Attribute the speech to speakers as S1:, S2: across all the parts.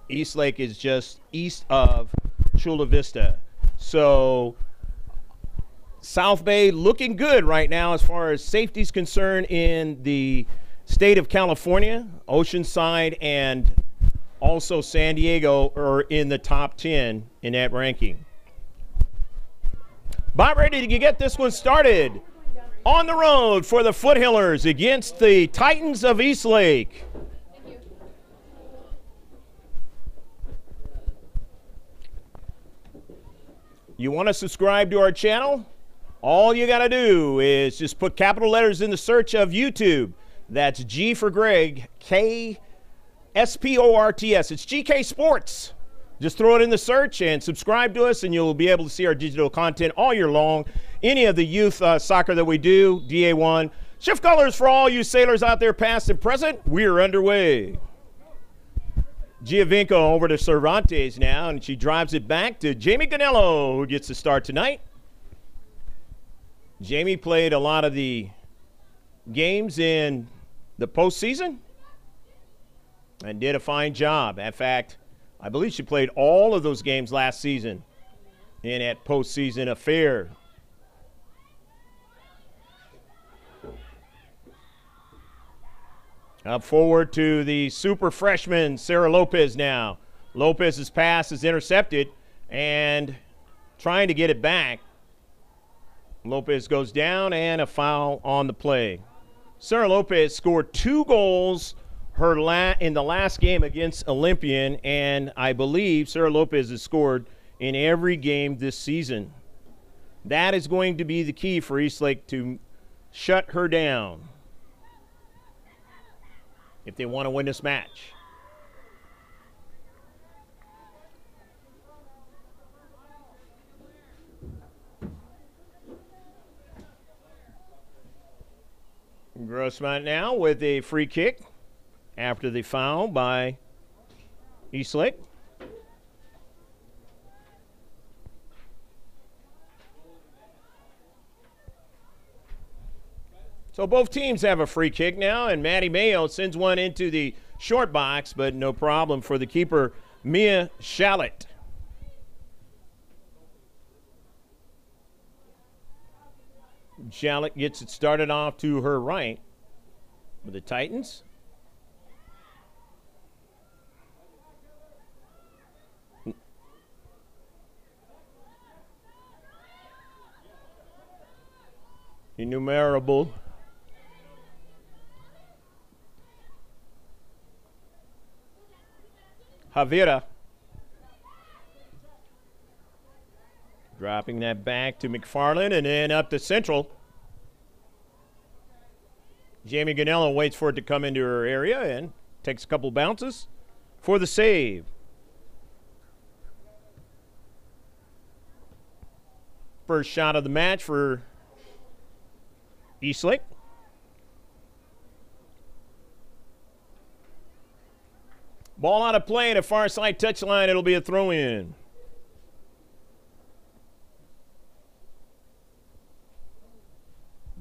S1: Eastlake is just east of Chula Vista. So South Bay looking good right now as far as safety is concerned in the state of California. Oceanside and also San Diego are in the top 10 in that ranking. About ready to get this one started. On the road for the Foothillers against the Titans of Eastlake. You want to subscribe to our channel? All you got to do is just put capital letters in the search of YouTube. That's G for Greg, K S-P-O-R-T-S. It's GK Sports. Just throw it in the search and subscribe to us, and you'll be able to see our digital content all year long. Any of the youth soccer that we do, DA1. Shift colors for all you sailors out there, past and present. We're underway. Giovinco over to Cervantes now, and she drives it back to Jamie Ganello, who gets the start tonight. Jamie played a lot of the games in the postseason and did a fine job. In fact, I believe she played all of those games last season in that postseason affair. Up forward to the super freshman, Sarah Lopez now. Lopez's pass is intercepted and trying to get it back. Lopez goes down and a foul on the play. Sarah Lopez scored 2 goals in the last game against Olympian, and I believe Sarah Lopez has scored in every game this season. That is going to be the key for Eastlake to shut her down if they want to win this match. Grossmont now with a free kick after the foul by Eastlake. So both teams have a free kick now, and Maddie Mayo sends one into the short box, but no problem for the keeper, Mia Shallett. Shallett gets it started off to her right with the Titans. Innumerable. Javira. Dropping that back to McFarland and then up to Central. Jamie Ganello waits for it to come into her area and takes a couple bounces for the save. First shot of the match for Eastlake. Ball out of play at a far side touchline. It'll be a throw-in.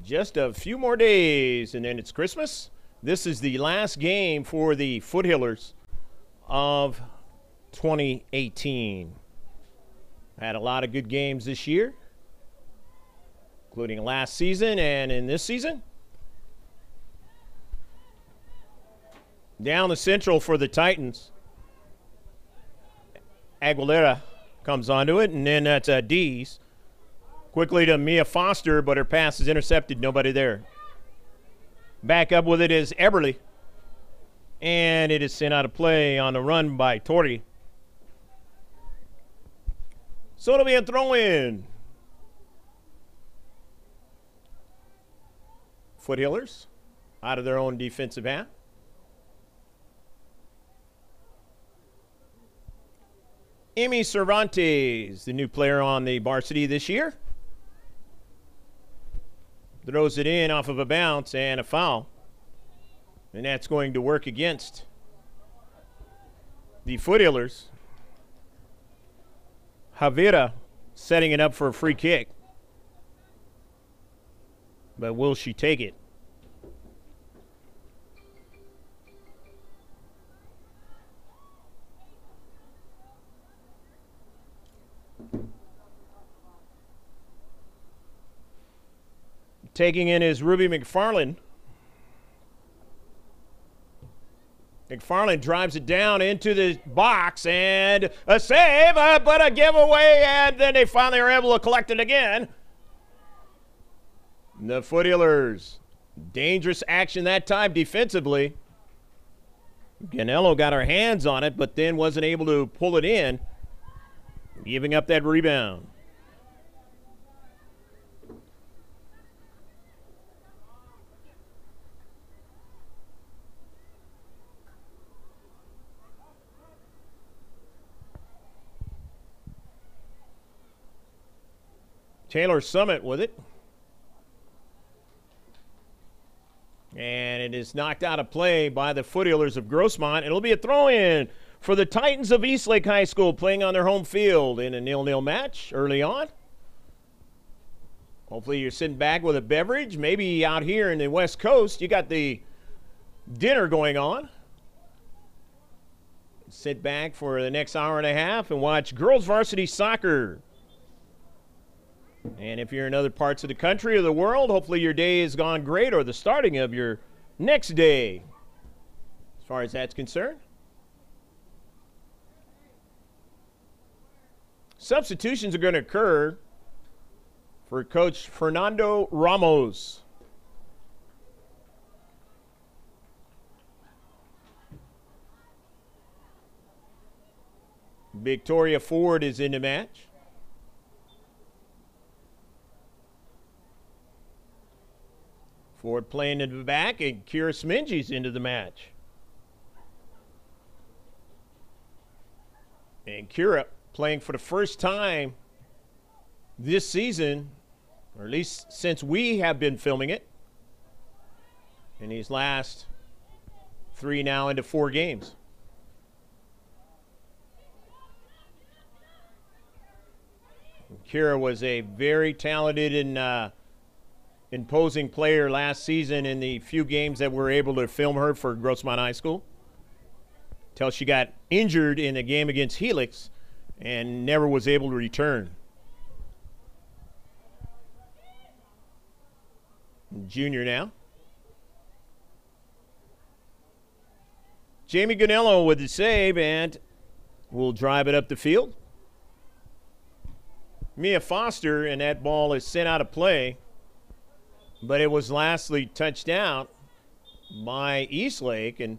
S1: Just a few more days, and then it's Christmas. This is the last game for the Foothillers of 2018. Had a lot of good games this year, including last season and in this season. Down the central for the Titans. Aguilera comes onto it, and then that's Dees. Quickly to Mia Foster, but her pass is intercepted. Nobody there. Back up with it is Eberly. And it is sent out of play on the run by Torrey. So it'll be a throw-in. Foothillers out of their own defensive half. Emmy Cervantes, the new player on the varsity this year. Throws it in off of a bounce and a foul. And that's going to work against the Foothillers. Javira setting it up for a free kick. But will she take it? taking in is Ruby McFarland. McFarland drives it down into the box, and a save, but a giveaway, and then they finally are able to collect it again. The Foothillers, dangerous action that time defensively. Ganello got her hands on it, but then wasn't able to pull it in, giving up that rebound. Taylor Summit with it. And it is knocked out of play by the Foothillers of Grossmont. It'll be a throw-in for the Titans of Eastlake High School playing on their home field in a 0-0 match early on. Hopefully you're sitting back with a beverage. Maybe out here in the West Coast, you got the dinner going on. Sit back for the next hour and a half and watch girls varsity soccer. And if you're in other parts of the country or the world, hopefully your day has gone great or the starting of your next day as far as that's concerned. Substitutions are going to occur for Coach Fernando Ramos. Victoria Ford is in the match. Ford playing in the back, and Kira Smingy's into the match. And Kira playing for the first time this season, or at least since we have been filming it, in these last 3 now into 4 games. Kira was a very talented and imposing player last season in the few games that we were able to film her for Grossmont High School, till she got injured in a game against Helix and never was able to return. Junior now. Jamie Ganello with the save, and will drive it up the field. Mia Foster, and that ball is sent out of play. But it was lastly touched out by Eastlake, and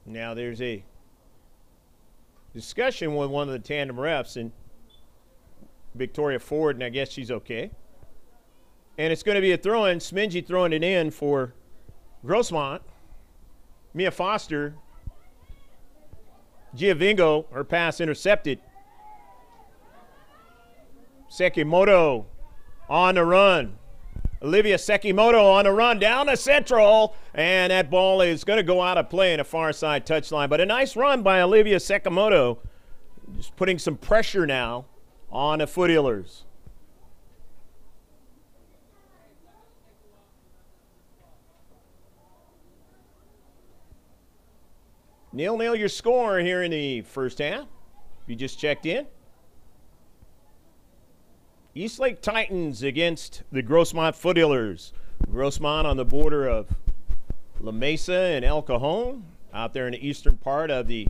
S1: now there's a discussion with one of the tandem refs, and Victoria Ford, and I guess she's okay. And it's going to be a throw-in. Smingy throwing it in for Grossmont. Mia Foster, Giovingo, her pass intercepted. Sekimoto on the run. Olivia Sekimoto on the run down the central, and that ball is going to go out of play in a far side touchline. But a nice run by Olivia Sekimoto, just putting some pressure now on the Foothillers. Nil-nil your score here in the first half. If you just checked in. Eastlake Titans against the Grossmont Foothillers. Grossmont on the border of La Mesa and El Cajon, out there in the eastern part of the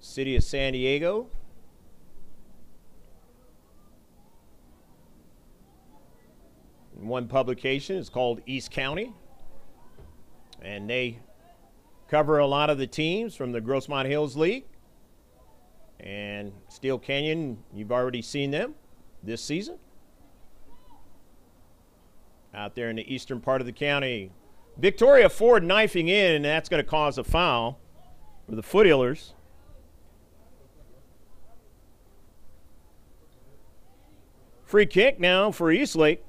S1: city of San Diego. One publication is called East County, and they cover a lot of the teams from the Grossmont Hills League. And Steel Canyon, you've already seen them this season out there in the eastern part of the county. Victoria Ford knifing in, and that's going to cause a foul for the Foothillers. Free kick now for Eastlake.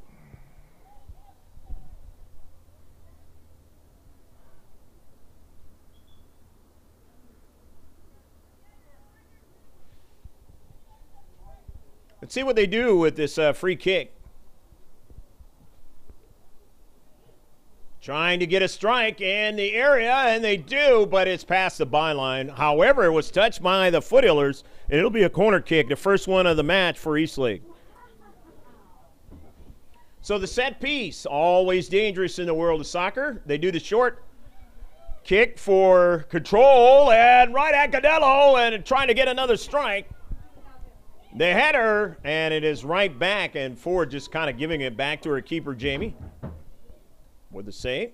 S1: Let's see what they do with this free kick. trying to get a strike in the area, and they do, but it's past the byline. However, it was touched by the Foothillers, and it'll be a corner kick, the first one of the match for Eastlake. So the set piece, always dangerous in the world of soccer. They do the short kick for control, and right at Cadello, and trying to get another strike. The header, and it is right back, and Ford just kind of giving it back to her keeper, Jamie, with the save.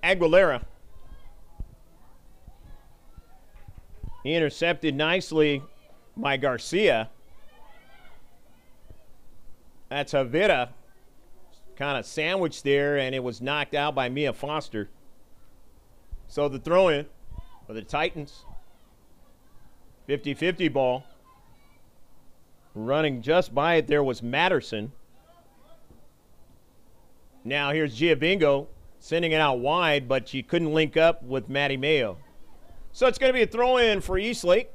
S1: Aguilera. Intercepted nicely by Garcia. That's Javira, kind of sandwiched there, and it was knocked out by Mia Foster. So the throw-in for the Titans. 50-50 ball. Running just by it there was Matterson. Now here's Giovingo sending it out wide, but she couldn't link up with Maddie Mayo. So it's going to be a throw-in for Eastlake.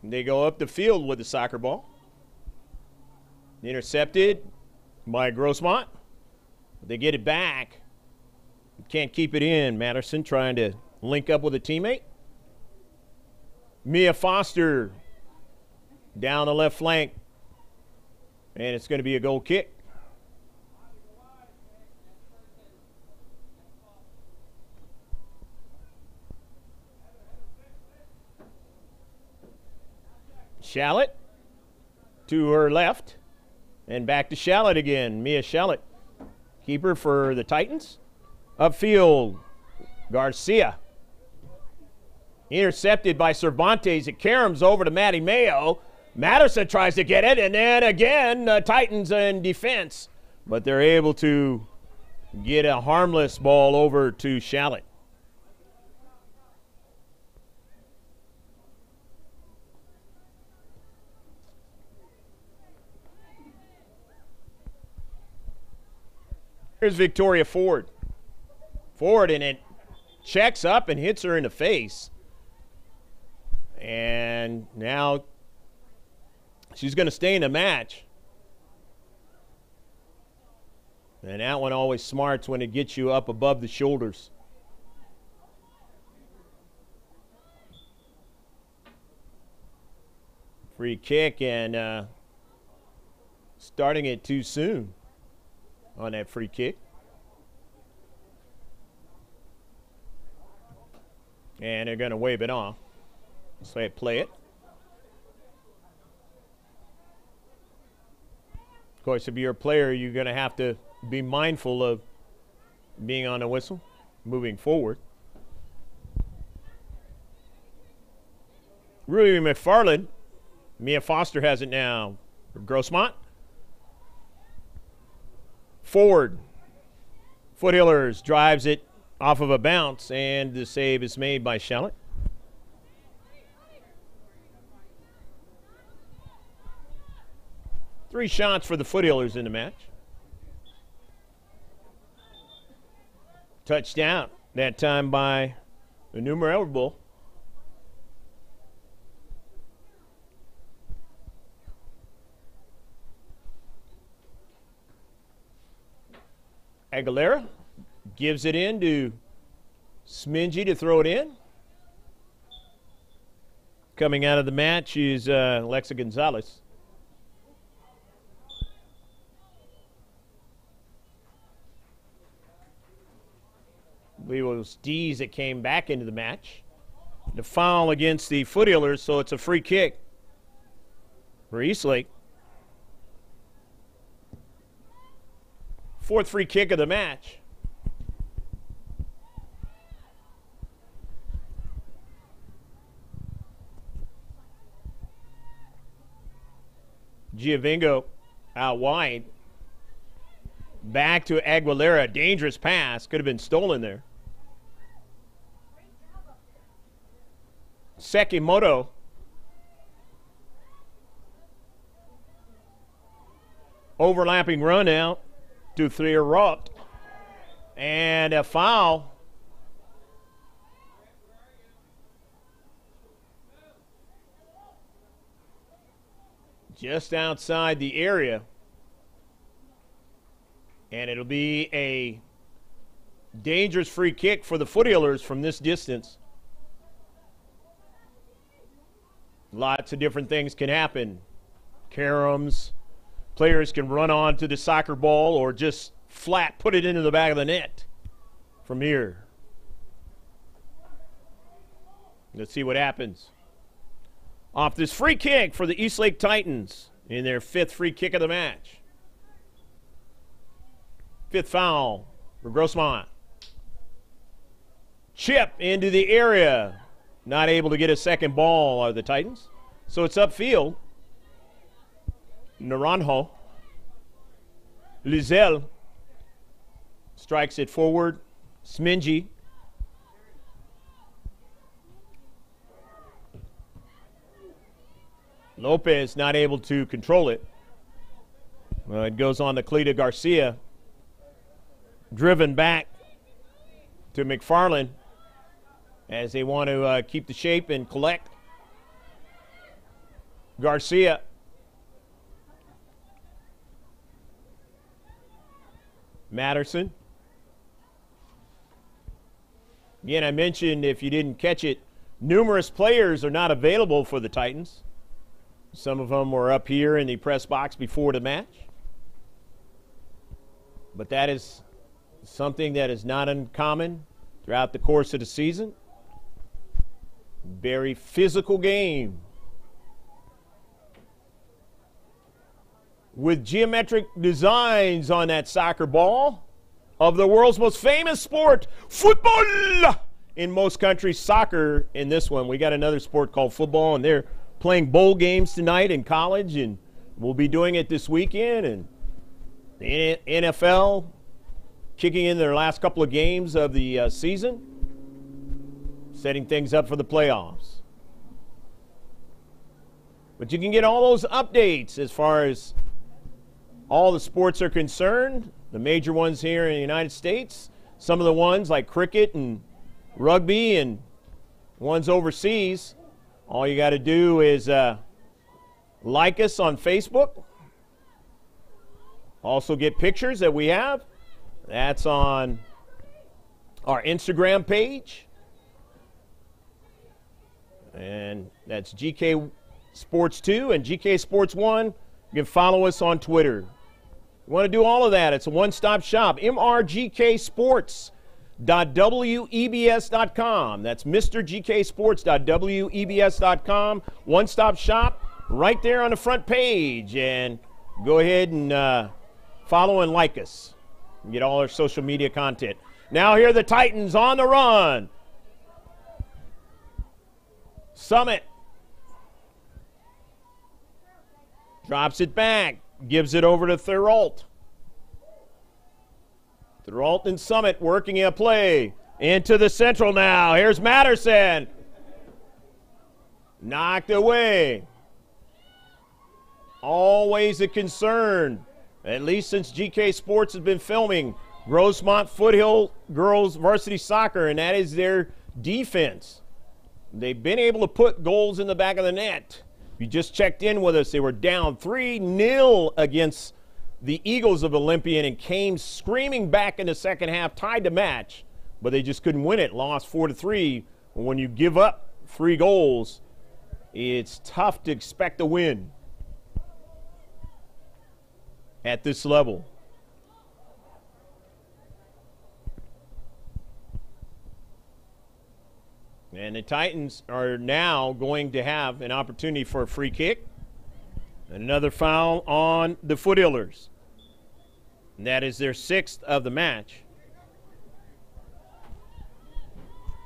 S1: They go up the field with the soccer ball. Intercepted by Grossmont. They get it back. Can't keep it in. Matterson trying to link up with a teammate. Mia Foster down the left flank. And it's going to be a goal kick. Shallot to her left. And back to Shallot again. Mia Shallot, keeper for the Titans. Upfield, Garcia. Intercepted by Cervantes. It caroms over to Maddie Mayo. Matterson tries to get it, and then again, Titans in defense. But they're able to get a harmless ball over to Shallot. Here's Victoria Ford. Ford, and it checks up and hits her in the face. And now she's going to stay in the match. And that one always smarts when it gets you up above the shoulders. Free kick, and starting it too soon on that free kick. And they're going to wave it off. So they play it. Of course, if you're a player, you're going to have to be mindful of being on the whistle, moving forward. Ruby McFarland. Mia Foster has it now for Grossmont. Ford. Foothillers drives it off of a bounce, and the save is made by Shallot. Three shots for the Foothillers in the match. Touchdown, that time by Innumerable. Aguilera gives it in to Smingy to throw it in. Coming out of the match is Alexa Gonzalez. I believe it was Dees that came back into the match. The foul against the Foothillers, so it's a free kick for Eastlake. Fourth free kick of the match. Giovingo out wide. Back to Aguilera. Dangerous pass. Could have been stolen there. Sekimoto. overlapping run out to Thierrot. And a foul. Just outside the area. And it'll be a dangerous free kick for the Foothillers from this distance. Lots of different things can happen. Caroms, players can run on to the soccer ball or just flat put it into the back of the net from here. Let's see what happens. Off this free kick for the Eastlake Titans in their 5th free kick of the match. 5th foul for Grossmont. Chip into the area. Not able to get a second ball are the Titans. So it's upfield. Naranjo. Lizel strikes it forward. Smingy. Lopez not able to control it. It goes on to Cleta Garcia. Driven back to McFarland as they want to keep the shape and collect. Garcia. Matterson. Again, I mentioned, if you didn't catch it, numerous players are not available for the Titans. Some of them were up here in the press box before the match. But that is something that is not uncommon throughout the course of the season. Very physical game. With geometric designs on that soccer ball of the world's most famous sport, football. In most countries, soccer. In this one, we got another sport called football, and they're playing bowl games tonight in college, and we'll be doing it this weekend. And the NFL kicking in their last couple of games of the season, setting things up for the playoffs. But you can get all those updates as far as all the sports are concerned, the major ones here in the United States, some of the ones like cricket and rugby and ones overseas. All you got to do is like us on Facebook. Also get pictures that we have. That's on our Instagram page. And that's GK Sports 2 and GK Sports 1. You can follow us on Twitter. You want to do all of that. It's a one-stop shop. mrgksports.webs.com. That's mrgksports.webs.com. One-stop shop right there on the front page. And go ahead and follow and like us. Get all our social media content. Now here are the Titans on the run. Summit drops it back, gives it over to Thierrot. Thierrot and Summit working a play into the central now. Here's Matterson. Knocked away. Always a concern, at least since GK Sports has been filming Grossmont Foothill Girls Varsity Soccer, and that is their defense. They've been able to put goals in the back of the net. If you just checked in with us, they were down 3-0 against the Eagles of Olympian and came screaming back in the second half, tied the match, but they just couldn't win it, lost 4-3. When you give up 3 goals, it's tough to expect a win at this level. And the Titans are now going to have an opportunity for a free kick. And another foul on the Foothillers. And that is their 6th of the match.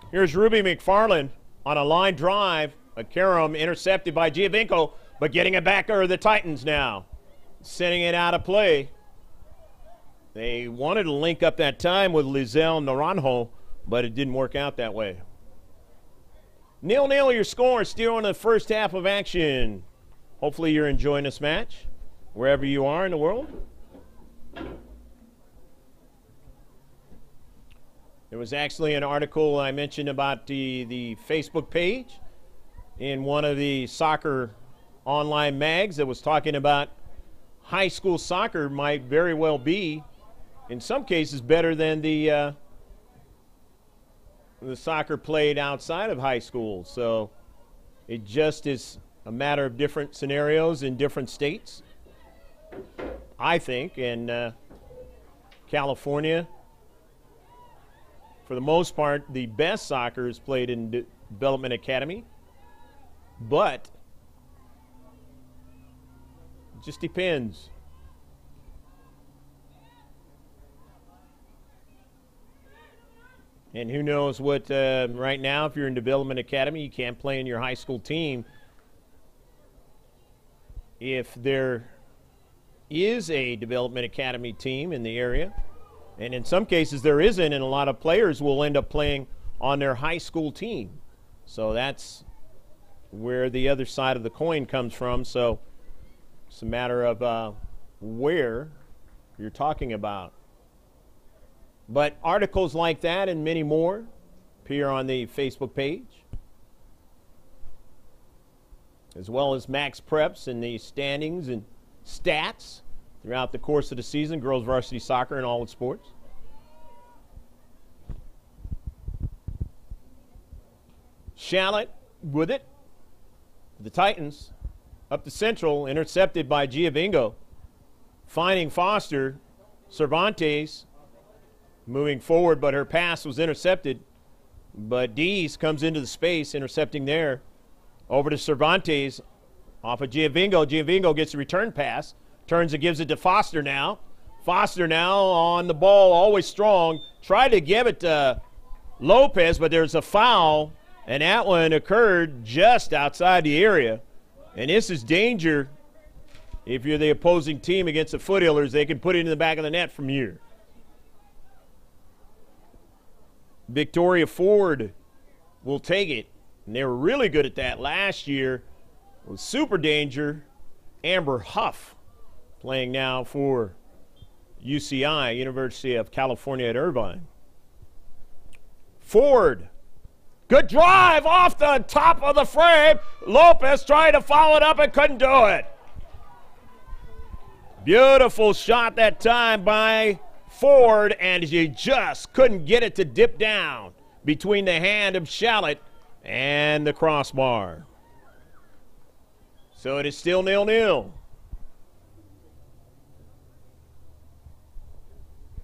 S1: Here's Ruby McFarland on a line drive. A carom intercepted by Giovinco, but getting it back are the Titans now. Sending it out of play. They wanted to link up that time with Lizel Naranjo, but it didn't work out that way. 0-0 your score, still in the first half of action. Hopefully you're enjoying this match. wherever you are in the world. There was actually an article I mentioned about the Facebook page in one of the soccer online mags that was talking about high school soccer might very well be, in some cases, better than the soccer played outside of high school. So it just is a matter of different scenarios in different states, I think. And California, for the most part, the best soccer is played in Development Academy, but it just depends. And who knows what, right now, if you're in Development Academy, you can't play in your high school team. If there is a Development Academy team in the area, and in some cases there isn't, and a lot of players will end up playing on their high school team. So that's where the other side of the coin comes from. So it's a matter of where you're talking about. But articles like that and many more appear on the Facebook page, as well as max preps and the standings and stats throughout the course of the season, girls varsity soccer and all its sports. Shallot with it. The Titans up the central, intercepted by Giovingo. Finding Foster, Cervantes moving forward, but her pass was intercepted. But Dees comes into the space, intercepting there. Over to Cervantes, off of Giovingo. Giovingo gets a return pass, turns and gives it to Foster now. Foster now on the ball, always strong. Tried to give it to Lopez, but there's a foul, and that one occurred just outside the area. And this is danger. If you're the opposing team against the Foothillers, they can put it in the back of the net from here. Victoria Ford will take it, and they were really good at that last year. It was super danger. Amber Huff playing now for UCI, University of California at Irvine. Ford, good drive off the top of the frame. Lopez tried to follow it up and couldn't do it. Beautiful shot that time by Ford, and you just couldn't get it to dip down between the hand of Shallot and the crossbar. So it is still 0-0.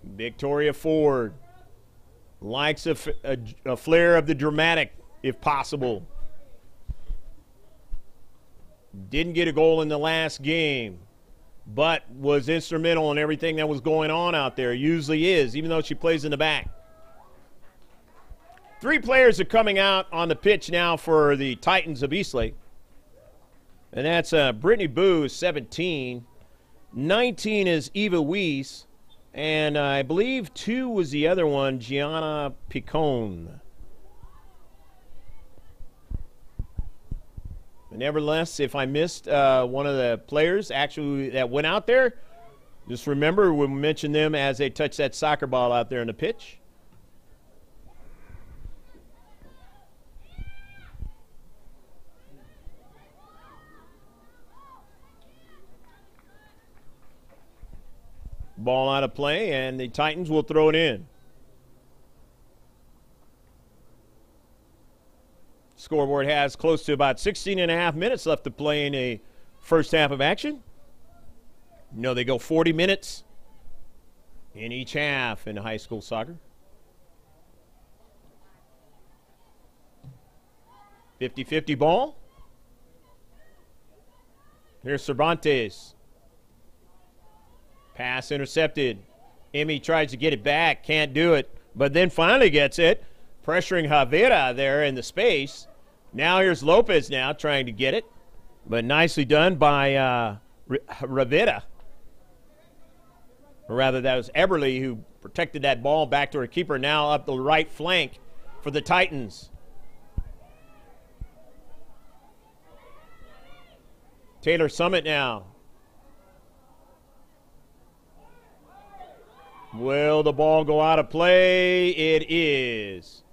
S1: Victoria Ford likes a flair of the dramatic, if possible. Didn't get a goal in the last game, but was instrumental in everything that was going on out there. Usually is, even though she plays in the back. 3 players are coming out on the pitch now for the Titans of Eastlake. And that's Brittany Boo, 17. 19 is Eva Weiss. And I believe 2 was the other one, Gianna Picone. But nevertheless, if I missed one of the players actually that went out there, just remember we'll mention them as they touch that soccer ball out there on the pitch. Ball out of play, and the Titans will throw it in. Scoreboard has close to about 16.5 minutes left to play in a first half of action. You know, they go 40 minutes in each half in high school soccer. 50-50 ball. Here's Cervantes. Pass intercepted. Emmy tries to get it back, can't do it, but then finally gets it, pressuring Javera there in the space. Now here's Lopez now trying to get it, but nicely done by Rivera. Or rather, that was Eberly who protected that ball back to her keeper. Now up the right flank for the Titans. Taylor Summit now. Will the ball go out of play? It is.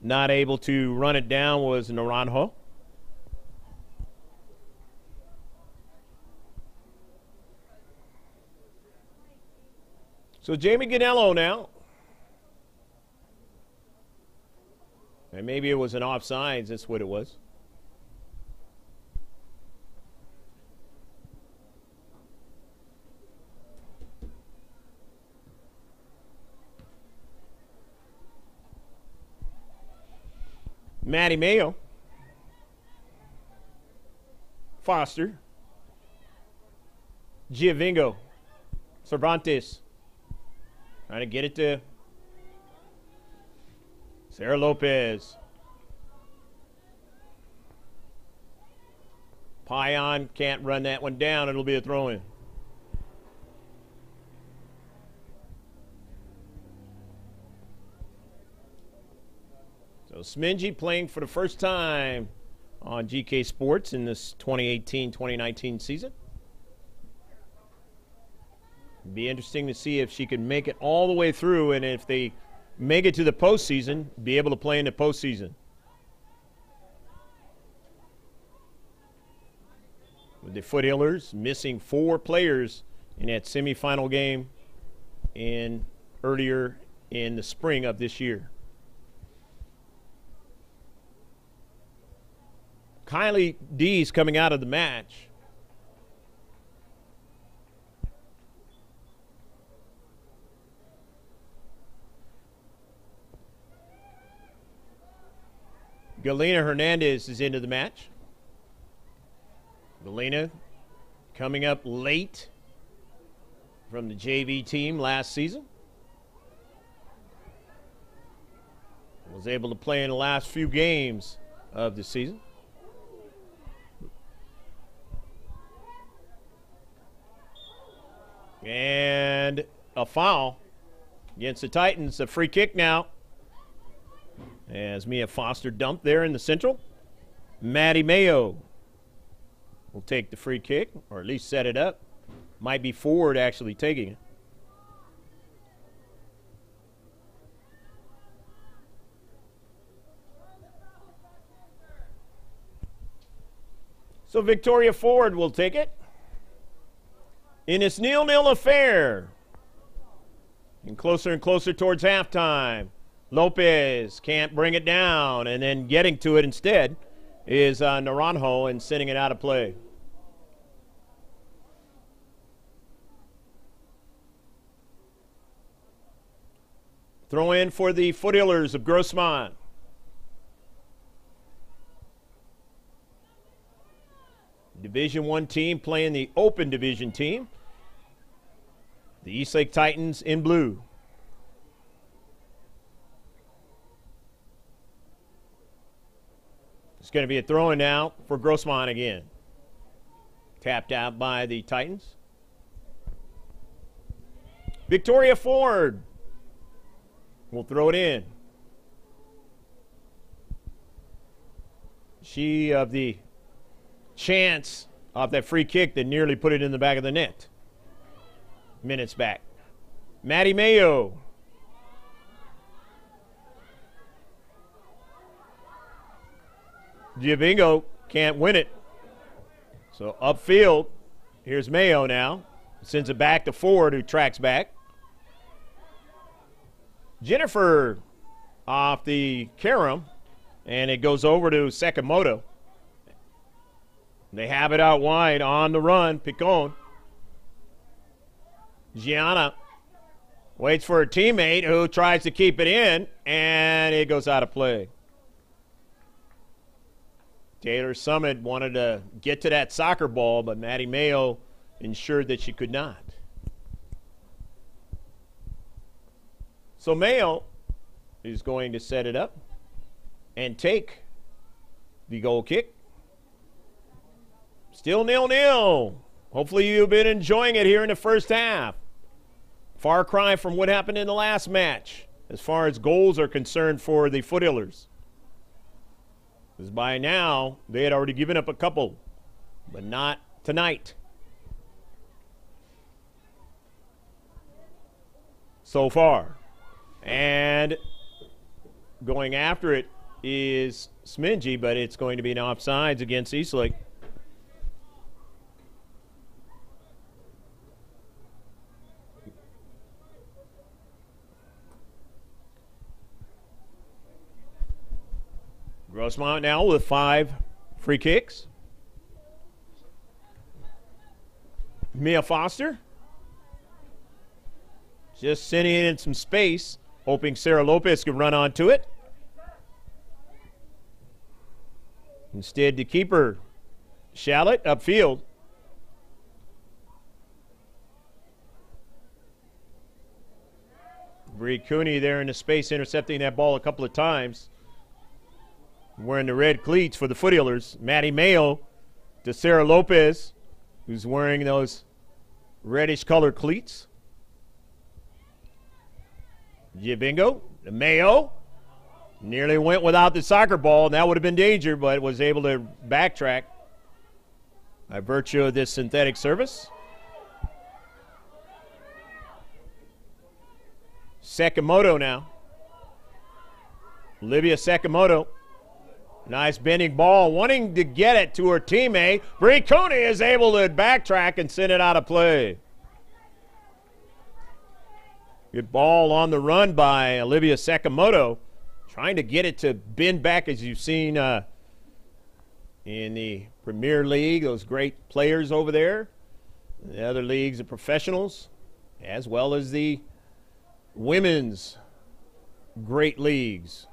S1: Not able to run it down was Naranjo. So Jamie Ganello now. And maybe it was an offsides. That's what it was. Matty Mayo. Foster. Giovingo. Cervantes. Trying to get it to Sarah Lopez. Pion can't run that one down. It'll be a throw-in. So Smingy playing for the first time on GK Sports in this 2018-2019 season. Be interesting to see if she can make it all the way through, and if they make it to the postseason, be able to play in the postseason. With the Foothillers missing 4 players in that semifinal game earlier in the spring of this year. Kylie D's coming out of the match. Galena Hernandez is into the match. Galena coming up late from the JV team last season. Was able to play in the last few games of the season. And a foul against the Titans. A free kick now. As Mia Foster dumped there in the central. Matty Mayo will take the free kick, or at least set it up. Might be Ford actually taking it. So Victoria Ford will take it. In this 0-0 affair. And closer towards halftime. Lopez can't bring it down, and then getting to it instead is Naranjo and sending it out of play. Throw in for the Foothillers of Grossmont. Division I team playing the Open Division team. The Eastlake Titans in blue. It's going to be a throw-in now for Grossmont again. Tapped out by the Titans. Victoria Ford will throw it in. She of the chance off that free kick that nearly put it in the back of the net. Minutes back. Matty Mayo. Giovingo can't win it. So upfield, here's Mayo now. Sends it back to Ford, who tracks back. Jennifer off the carom, and it goes over to Sakamoto. They have it out wide on the run. Picon. Gianna waits for her teammate, who tries to keep it in, and it goes out of play. Taylor Summit wanted to get to that soccer ball, but Matty Mayo ensured that she could not. So Mayo is going to set it up and take the goal kick. Still 0-0. Hopefully you've been enjoying it here in the first half. Far cry from what happened in the last match as far as goals are concerned for the Foothillers. Because by now, they had already given up a couple, but not tonight. so far. And going after it is Smingy, but it's going to be an offsides against Eastlake. Grossmont now with 5 free kicks. Mia Foster just sending it in some space, hoping Sarah Lopez could run onto it. Instead, the keeper, Shallot, upfield. Bree Cooney there in the space, intercepting that ball a couple of times. Wearing the red cleats for the Foothillers. Maddie Mayo to Sarah Lopez, who's wearing those reddish colored cleats. Jibingo, the Mayo, nearly went without the soccer ball, and that would have been danger, but was able to backtrack by virtue of this synthetic service. Sakamoto now. Olivia Sakamoto. Nice bending ball, wanting to get it to her teammate. Bree Cooney is able to backtrack and send it out of play. Good ball on the run by Olivia Sakamoto. Trying to get it to bend back, as you've seen in the Premier League. Those great players over there. The other leagues of professionals, as well as the women's great leagues.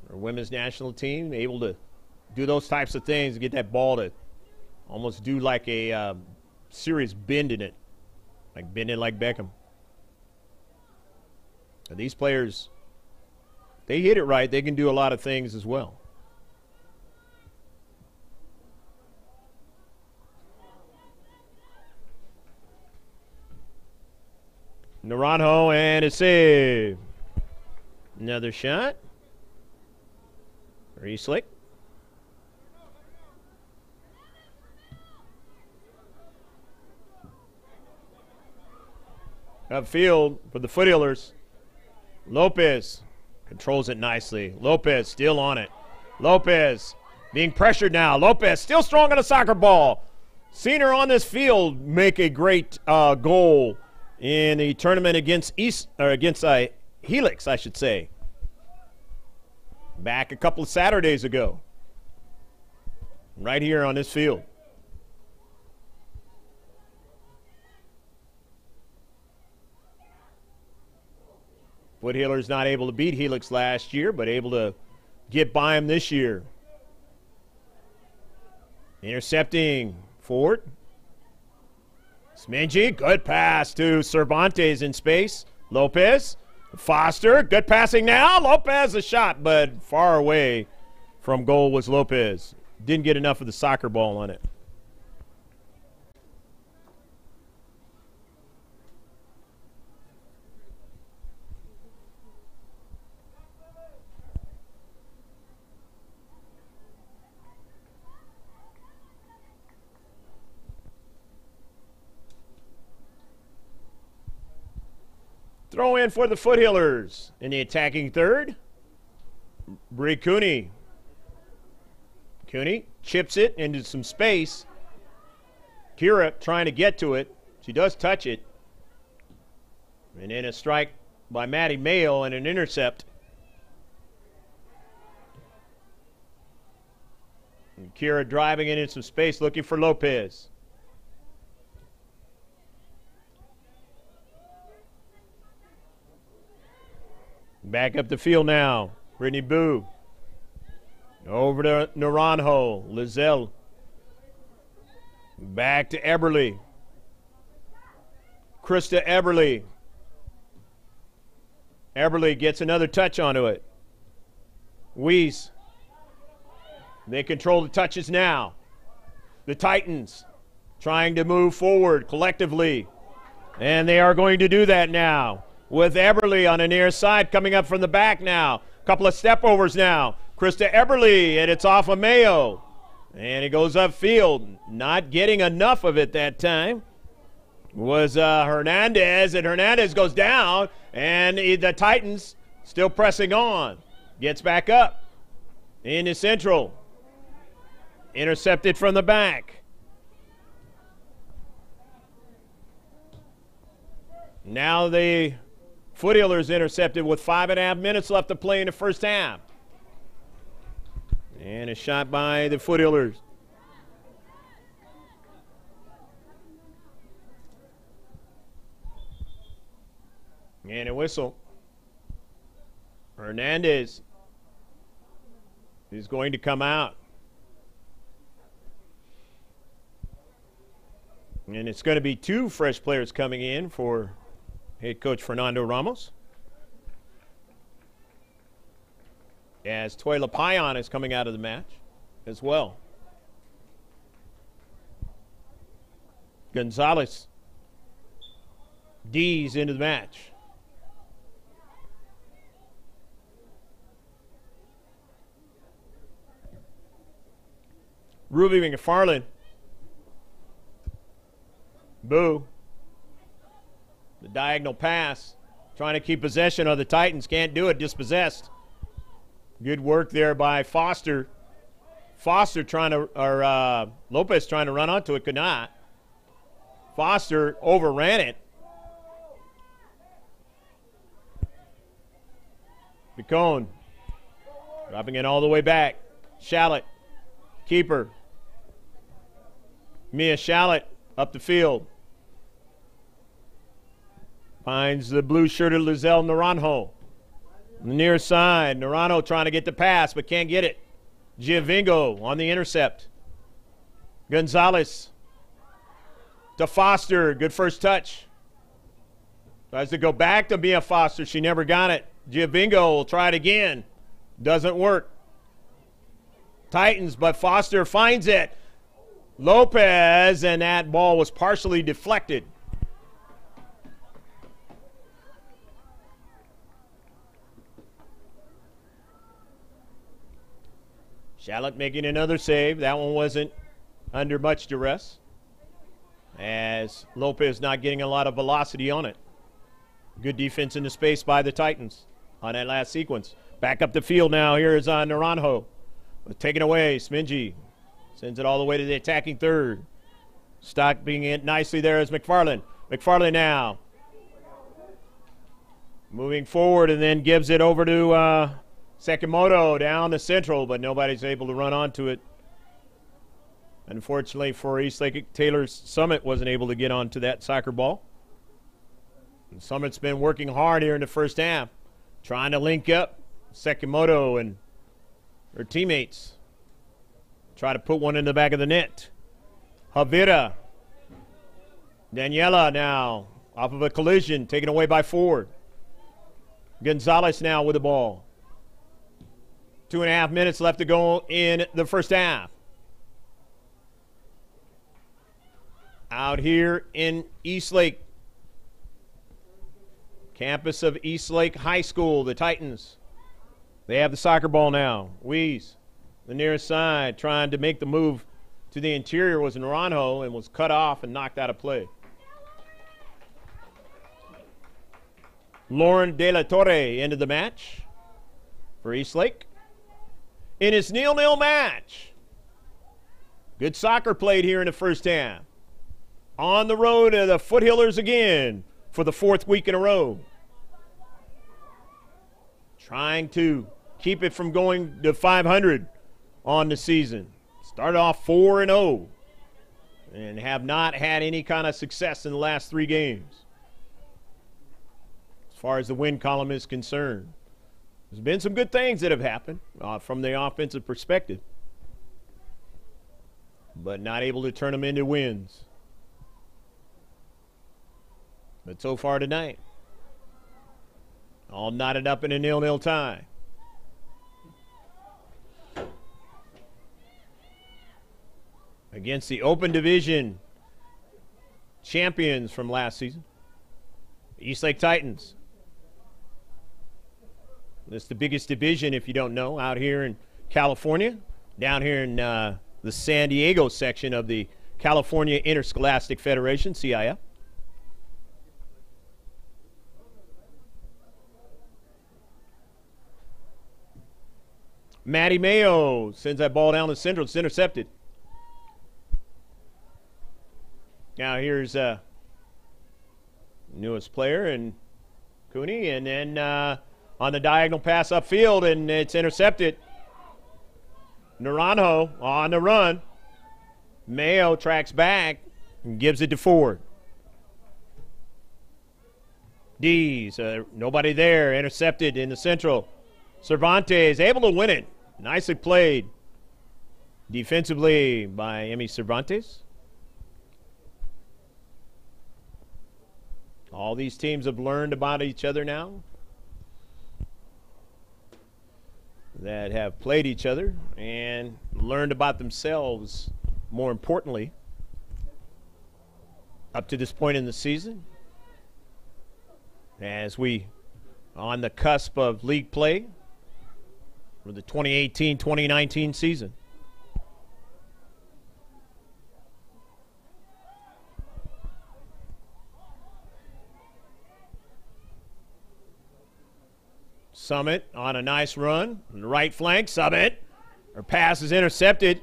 S1: Our women's national team able to do those types of things, get that ball to almost do like a serious bend in it, like bending like Beckham. And these players, they hit it right, they can do a lot of things as well. Naranjo, and a save. Another shot. Eastlake. Upfield for the Foothillers. Lopez controls it nicely. Lopez still on it. Lopez being pressured now. Lopez still strong on a soccer ball. Seen her on this field make a great goal in the tournament against Helix, I should say. Back a couple of Saturdays ago. Right here on this field. Foothillers not able to beat Helix last year, but able to get by him this year. Intercepting forward. Smingy, good pass to Cervantes in space. Lopez. Foster, good passing now. Lopez, a shot, but far away from goal was Lopez. Didn't get enough of the soccer ball on it. Throw in for the Foothillers in the attacking third. Bree Cooney. Cooney chips it into some space. Kira trying to get to it. She does touch it. And then a strike by Maddie Mayo and an intercept. And Kira driving it into some space looking for Lopez. Back up the field now. Brittany Boo. Over to Naranjo. Lizelle. Back to Eberly. Krista Eberly. Eberly gets another touch onto it. Weiss. They control the touches now. The Titans trying to move forward collectively. And they are going to do that now. With Eberly on the near side coming up from the back now. Couple of step overs now. Krista Eberly, and it's off of Mayo. And it goes upfield. Not getting enough of it that time. was Hernandez, and Hernandez goes down, and the Titans still pressing on. Gets back up into Central. Intercepted from the back. Now the Foothillers intercepted with 5.5 minutes left to play in the first half. And a shot by the Foothillers. And a whistle. Hernandez is going to come out. And it's going to be 2 fresh players coming in for head coach Fernando Ramos. As Tuela Payan is coming out of the match as well. Gonzalez. D's into the match. Ruby McFarland. Boo. The diagonal pass. Trying to keep possession of the Titans. Can't do it. Dispossessed. Good work there by Foster. Foster trying to, or Lopez trying to run onto it. Could not. Foster overran it. Picone. Dropping it all the way back. Shallot. Keeper. Mia Shallot up the field. Finds the blue-shirted Lizelle Naranjo. On the near side, Naranjo trying to get the pass, but can't get it. Giovingo on the intercept. Gonzalez to Foster. Good first touch. Tries to go back to Mia Foster. She never got it. Giovingo will try it again. Doesn't work. Titans, but Foster finds it. Lopez, and that ball was partially deflected. Shallot making another save. That one wasn't under much duress, as Lopez not getting a lot of velocity on it. Good defense in the space by the Titans on that last sequence. Back up the field now. Here is Naranjo. Taken away. Smingy sends it all the way to the attacking third. Stock being in nicely there is McFarland. McFarland now moving forward and then gives it over to Sekimoto down the Central, but nobody's able to run onto it. Unfortunately for Eastlake, Taylor's Summit wasn't able to get onto that soccer ball. And Summit's been working hard here in the first half, trying to link up Sekimoto and her teammates. Try to put one in the back of the net. Javira. Daniela now off of a collision, taken away by Ford. Gonzalez now with the ball. 2.5 minutes left to go in the first half. Out here in Eastlake, campus of Eastlake High School, the Titans. They have the soccer ball now. Weiss, the near side, trying to make the move to the interior was Naranjo and was cut off and knocked out of play. Lauren De La Torre ended the match for Eastlake. In his 0-0 match. Good soccer played here in the first half. On the road to the Foothillers again for the 4th week in a row. Trying to keep it from going to 500 on the season. Started off 4-0 and have not had any kind of success in the last 3 games. As far as the win column is concerned. There's been some good things that have happened from the offensive perspective, but not able to turn them into wins. But so far tonight, all knotted up in a 0-0 tie. Against the Open Division champions from last season, Eastlake Titans. It's the biggest division, if you don't know, out here in California, down here in the San Diego section of the California Interscholastic Federation, C.I.F. Matty Mayo sends that ball down the central. It's intercepted. Now here's newest player and Cooney, and then on the diagonal pass upfield, and it's intercepted. Naranjo on the run. Mayo tracks back and gives it to Ford. D's, nobody there, intercepted in the central. Cervantes able to win it. Nicely played defensively by Emmy Cervantes. All these teams have learned about each other now, that have played each other and learned about themselves, more importantly, up to this point in the season. As we on the cusp of league play for the 2018-2019 season. Summit on a nice run. On the right flank, Summit. Her pass is intercepted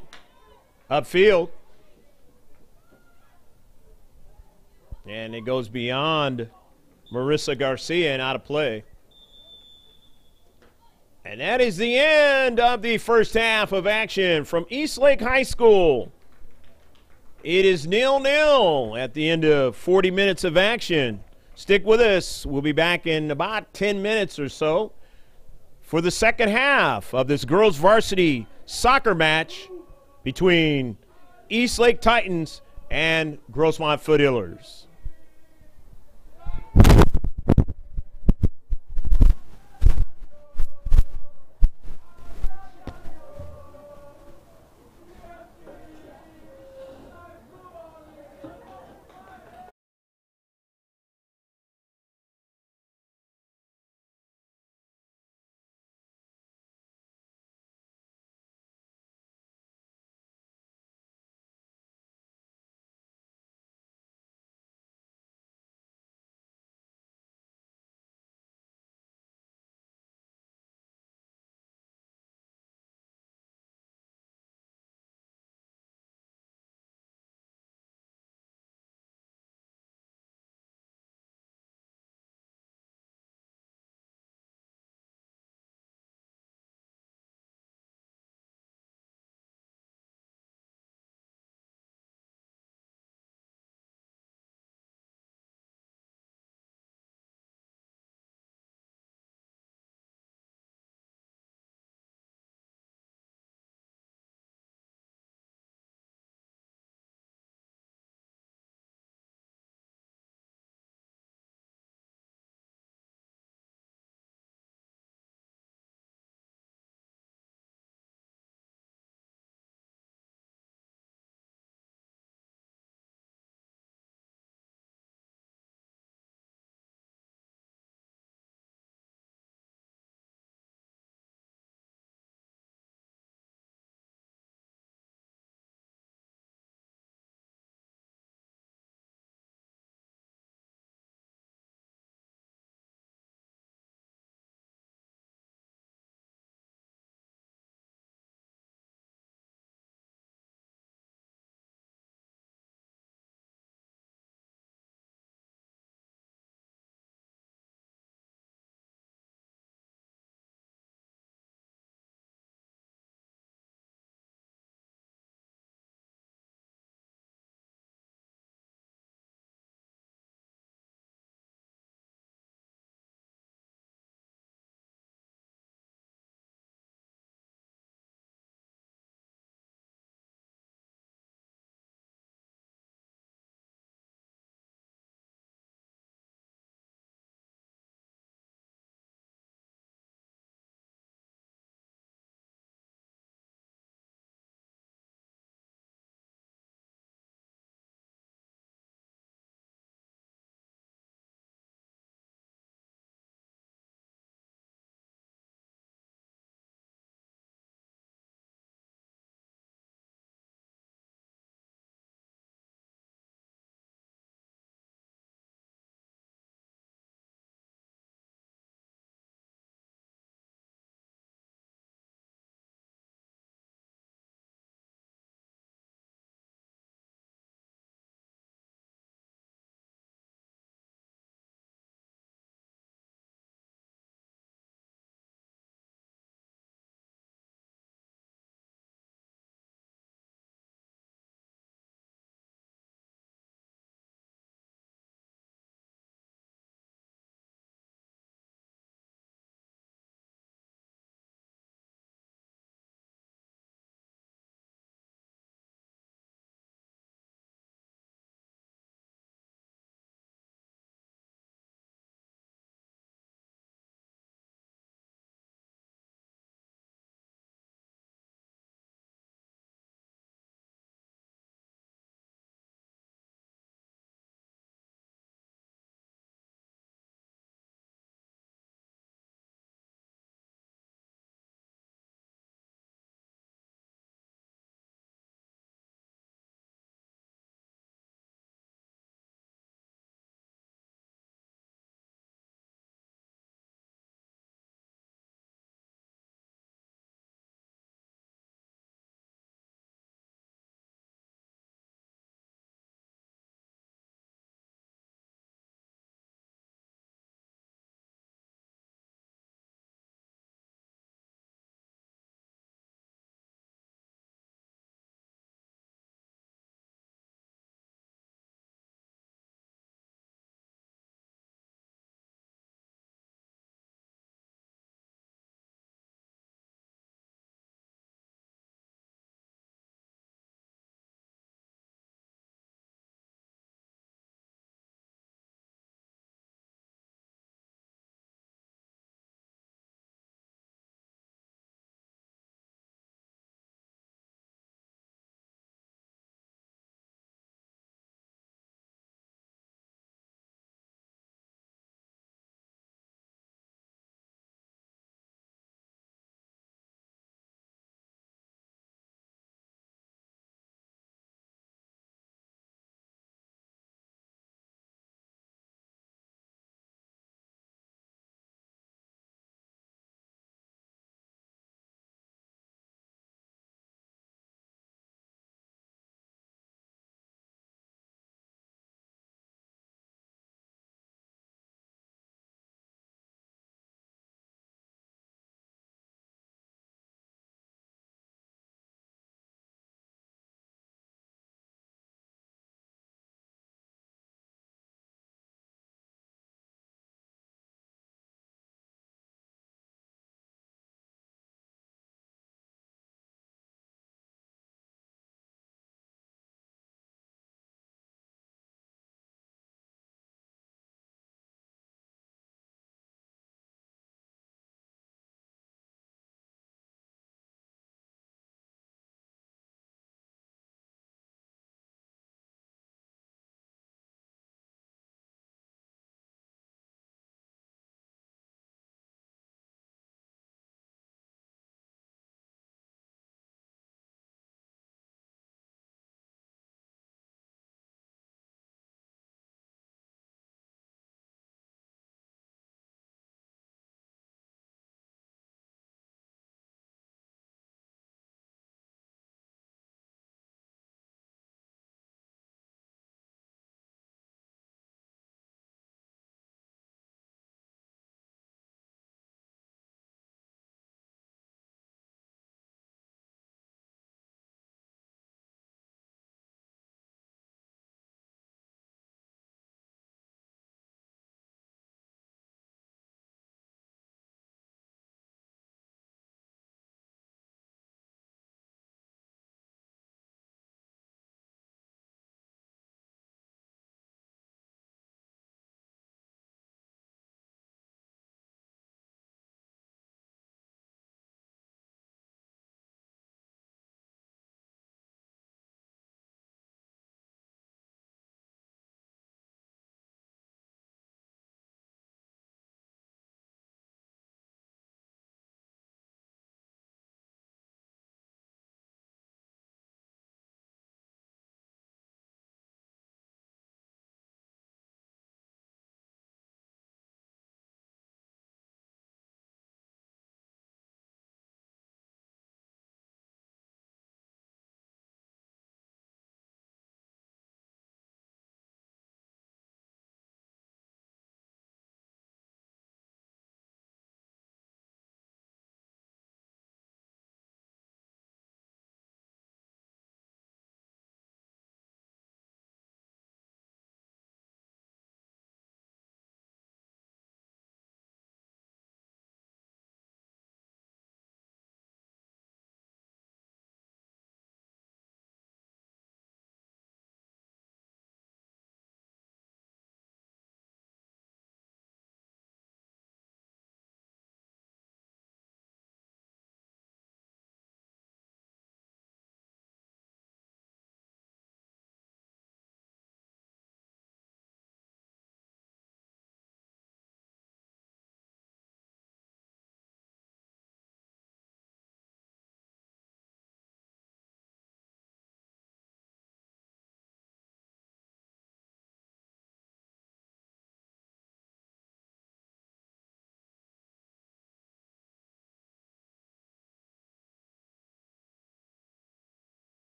S1: upfield. And it goes beyond Marissa Garcia and out of play. And that is the end of the first half of action from Eastlake High School. It is 0-0 at the end of 40 minutes of action. Stick with us. We'll be back in about 10 minutes or so for the second half of this girls varsity soccer match between Eastlake Titans and Grossmont Foothillers.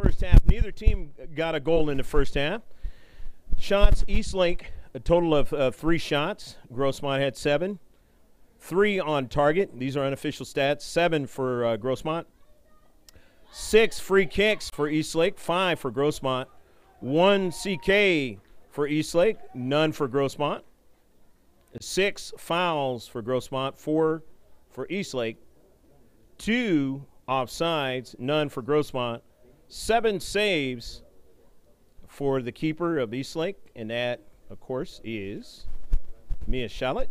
S1: first half. Neither team got a goal in the first half. Shots, Eastlake, a total of 3 shots. Grossmont had 7. 3 on target. These are unofficial stats. 7 for Grossmont. 6 free kicks for Eastlake. 5 for Grossmont. 1 CK for Eastlake. None for Grossmont. 6 fouls for Grossmont. 4 for Eastlake. 2 offsides. None for Grossmont. 7 saves for the keeper of Eastlake, and that, of course, is Mia Shallot.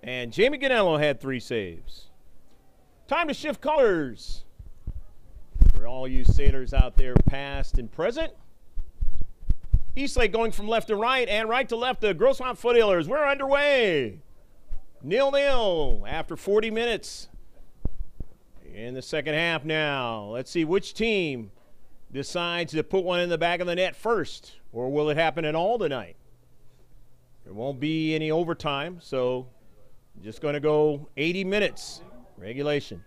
S1: And Jamie Ganello had 3 saves. Time to shift colors. For all you sailors out there, past and present. Eastlake going from left to right and right to left. The Grossmont Foothillers. We're underway. 0-0 after 40 minutes. In the second half now. Let's see which team decides to put one in the back of the net first, or will it happen at all tonight? There won't be any overtime, so just going to go 80 minutes regulation.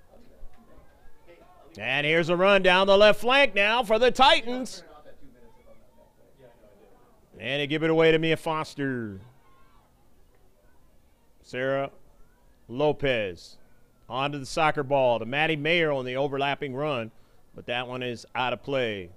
S1: And here's a run down the left flank now for the Titans. And they give it away to Mia Foster. Sarah Lopez onto the soccer ball to Maddie Mayer on the overlapping run. But that one is out of play.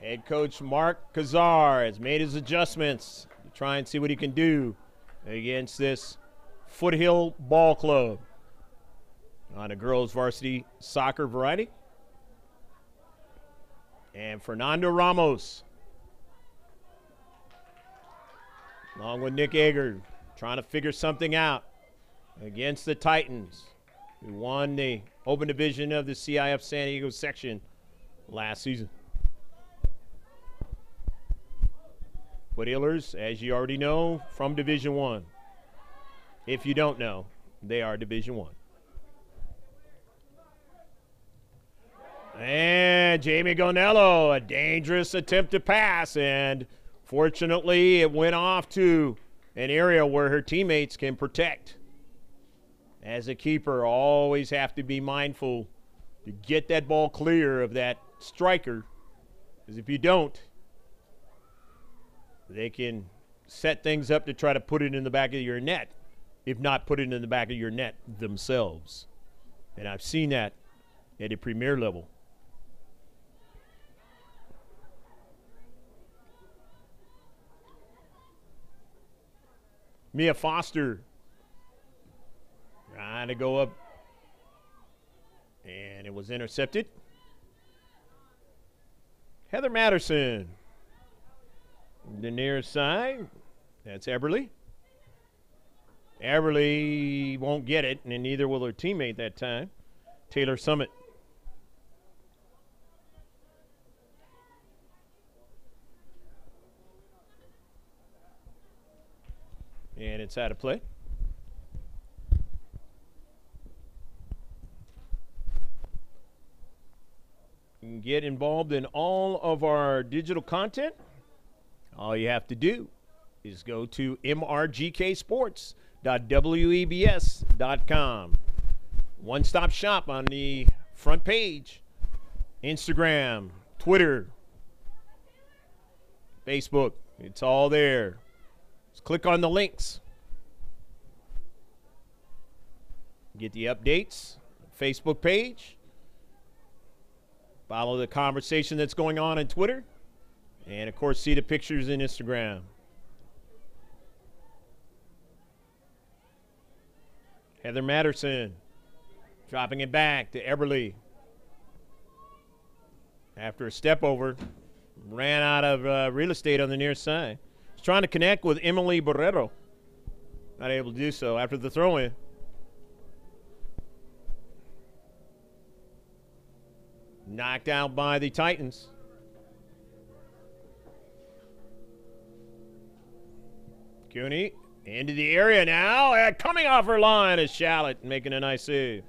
S1: Head coach Mark Kazar has made his adjustments to try and see what he can do against this Foothill Ball Club on a girls varsity soccer variety. And Fernando Ramos, along with Nick Egger, trying to figure something out against the Titans, who won the Open Division of the CIF San Diego section last season. Foothillers, as you already know, from Division I. If you don't know, they are Division I. And Jamie Gonello, a dangerous attempt to pass, and fortunately, it went off to an area where her teammates can protect. As a keeper, always have to be mindful to get that ball clear of that striker, because if you don't, they can set things up to try to put it in the back of your net, if not put it in the back of your net themselves. And I've seen that at a premier level. Mia Foster trying to go up, and it was intercepted. Heather Matterson, the near side, that's Eberly. Eberly won't get it, and neither will her teammate that time, Taylor Summit. And it's out of play. You can get involved in all of our digital content. All you have to do is go to mrgksports.webs.com. One-stop shop on the front page. Instagram, Twitter, Facebook. It's all there. Just click on the links. Get the updates. Facebook page. Follow the conversation that's going on Twitter. And, of course, see the pictures in Instagram. Heather Matterson dropping it back to Eberly. After a step over, ran out of real estate on the near side. He's trying to connect with Emily Barrero. Not able to do so after the throw-in. Knocked out by the Titans. Cooney into the area now. Coming off her line is Shallot making a nice save.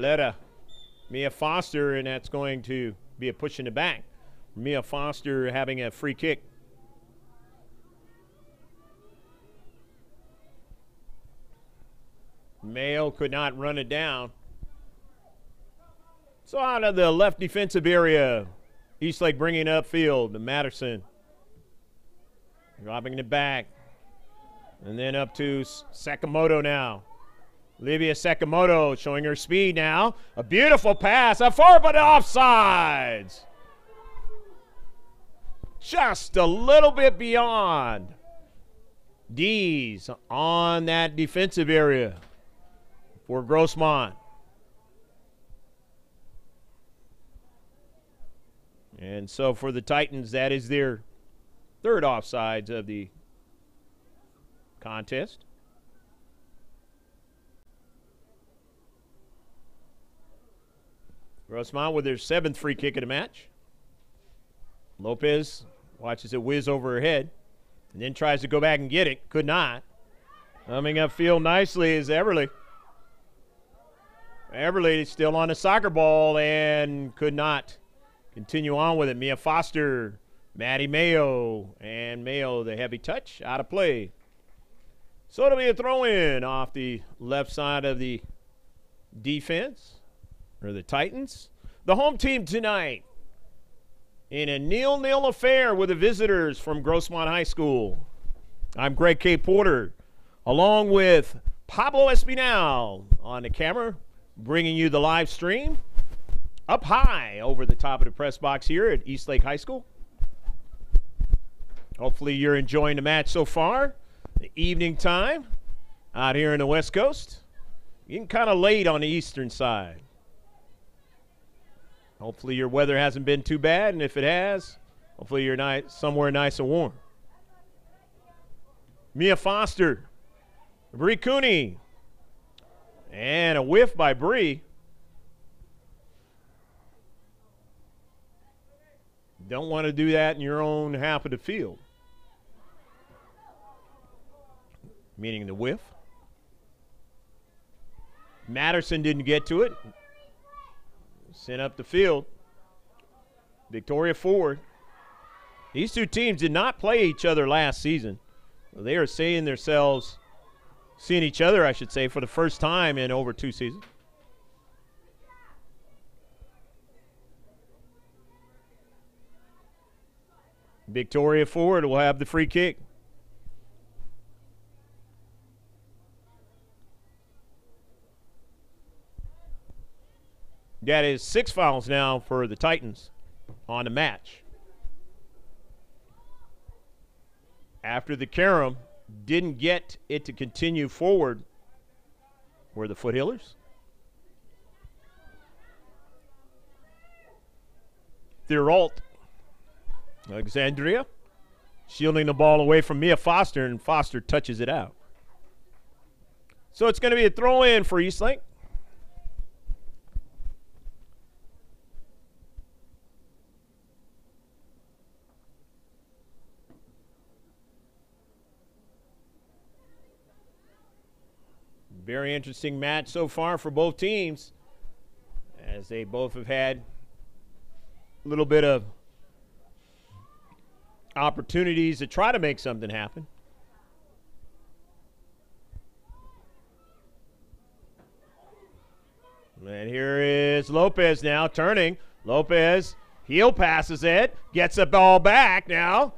S1: Letta, Mia Foster, and that's going to be a push in the back. Mia Foster having a free kick. Mayo could not run it down. So out of the left defensive area, Eastlake bringing it upfield to Matterson. Dropping it back. And then up to Sakamoto now. Livia Sakamoto showing her speed now. A beautiful pass. A forward, but offsides. Just a little bit beyond. D's on that defensive area for Grossmont. And so for the Titans, that is their third offsides of the contest. Grossmont with their 7th free kick of the match. Lopez watches it whiz over her head and then tries to go back and get it. Could not. Coming upfield nicely is Everly. Everly is still on the soccer ball and could not continue on with it. Mia Foster, Maddie Mayo, and Mayo, the heavy touch, out of play. So it'll be a throw-in off the left side of the defense, or the Titans. The home team tonight in a 0-0 affair with the visitors from Grossmont High School. I'm Greg K. Porter, along with Pablo Espinal on the camera, bringing you the live stream. Up high over the top of the press box here at Eastlake High School. Hopefully you're enjoying the match so far. The evening time out here in the West Coast. Getting kind of late on the eastern side. Hopefully your weather hasn't been too bad, and if it has, hopefully you're somewhere nice and warm. Mia Foster, Bree Cooney, and a whiff by Bree. Don't want to do that in your own half of the field. Meaning the whiff. Matterson didn't get to it. Sent up the field. Victoria Ford. These two teams did not play each other last season. They are seeing each other, I should say, for the first time in over 2 seasons. Victoria Ford will have the free kick. That is 6 fouls now for the Titans on the match. After the carom, didn't get it to continue forward were the Foothillers. Thirault. Alexandria shielding the ball away from Mia Foster, and Foster touches it out. So it's going to be a throw-in for Eastlake. Very interesting match so far for both teams, as they both have had a little bit of opportunities to try to make something happen. And here is Lopez now turning. Lopez heel passes it, gets the ball back now.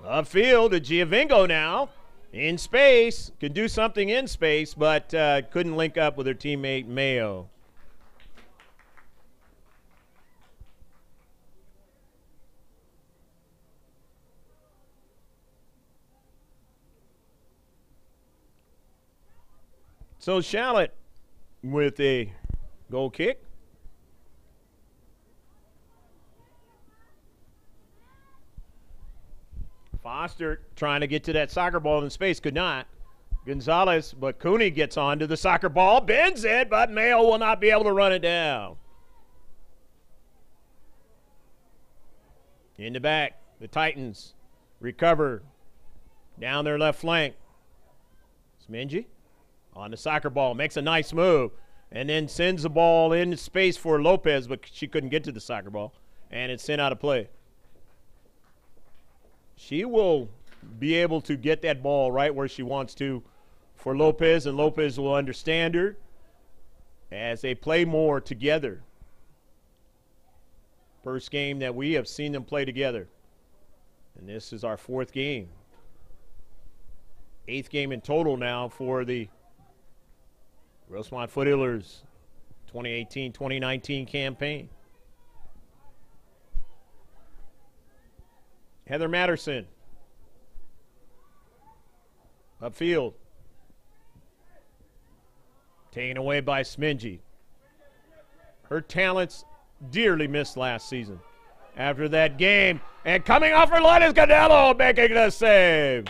S1: Upfield to Giovingo now. In space, can do something in space, but couldn't link up with her teammate Mayo. So Shallot with a goal kick. Foster trying to get to that soccer ball in space, could not. Gonzalez, but Cooney gets onto the soccer ball, bends it, but Mayo will not be able to run it down. In the back, the Titans recover down their left flank. Smingy on the soccer ball, makes a nice move, and then sends the ball into space for Lopez, but she couldn't get to the soccer ball, and it's sent out of play. She will be able to get that ball right where she wants to for Lopez, and Lopez will understand her as they play more together. First game that we have seen them play together, and this is our 4th game. 8th game in total now for the Grossmont Foothillers 2018-2019 campaign. Heather Matterson. Upfield. Taken away by Smingy. Her talents dearly missed last season. After that game, and coming off her line is Canelo making the save.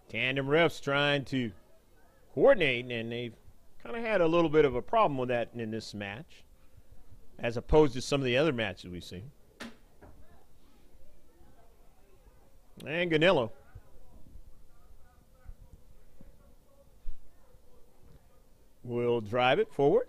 S1: Tandem refs trying to coordinate, and they've kind of had a little bit of a problem with that in this match, as opposed to some of the other matches we've seen. And Ganello. Will drive it forward.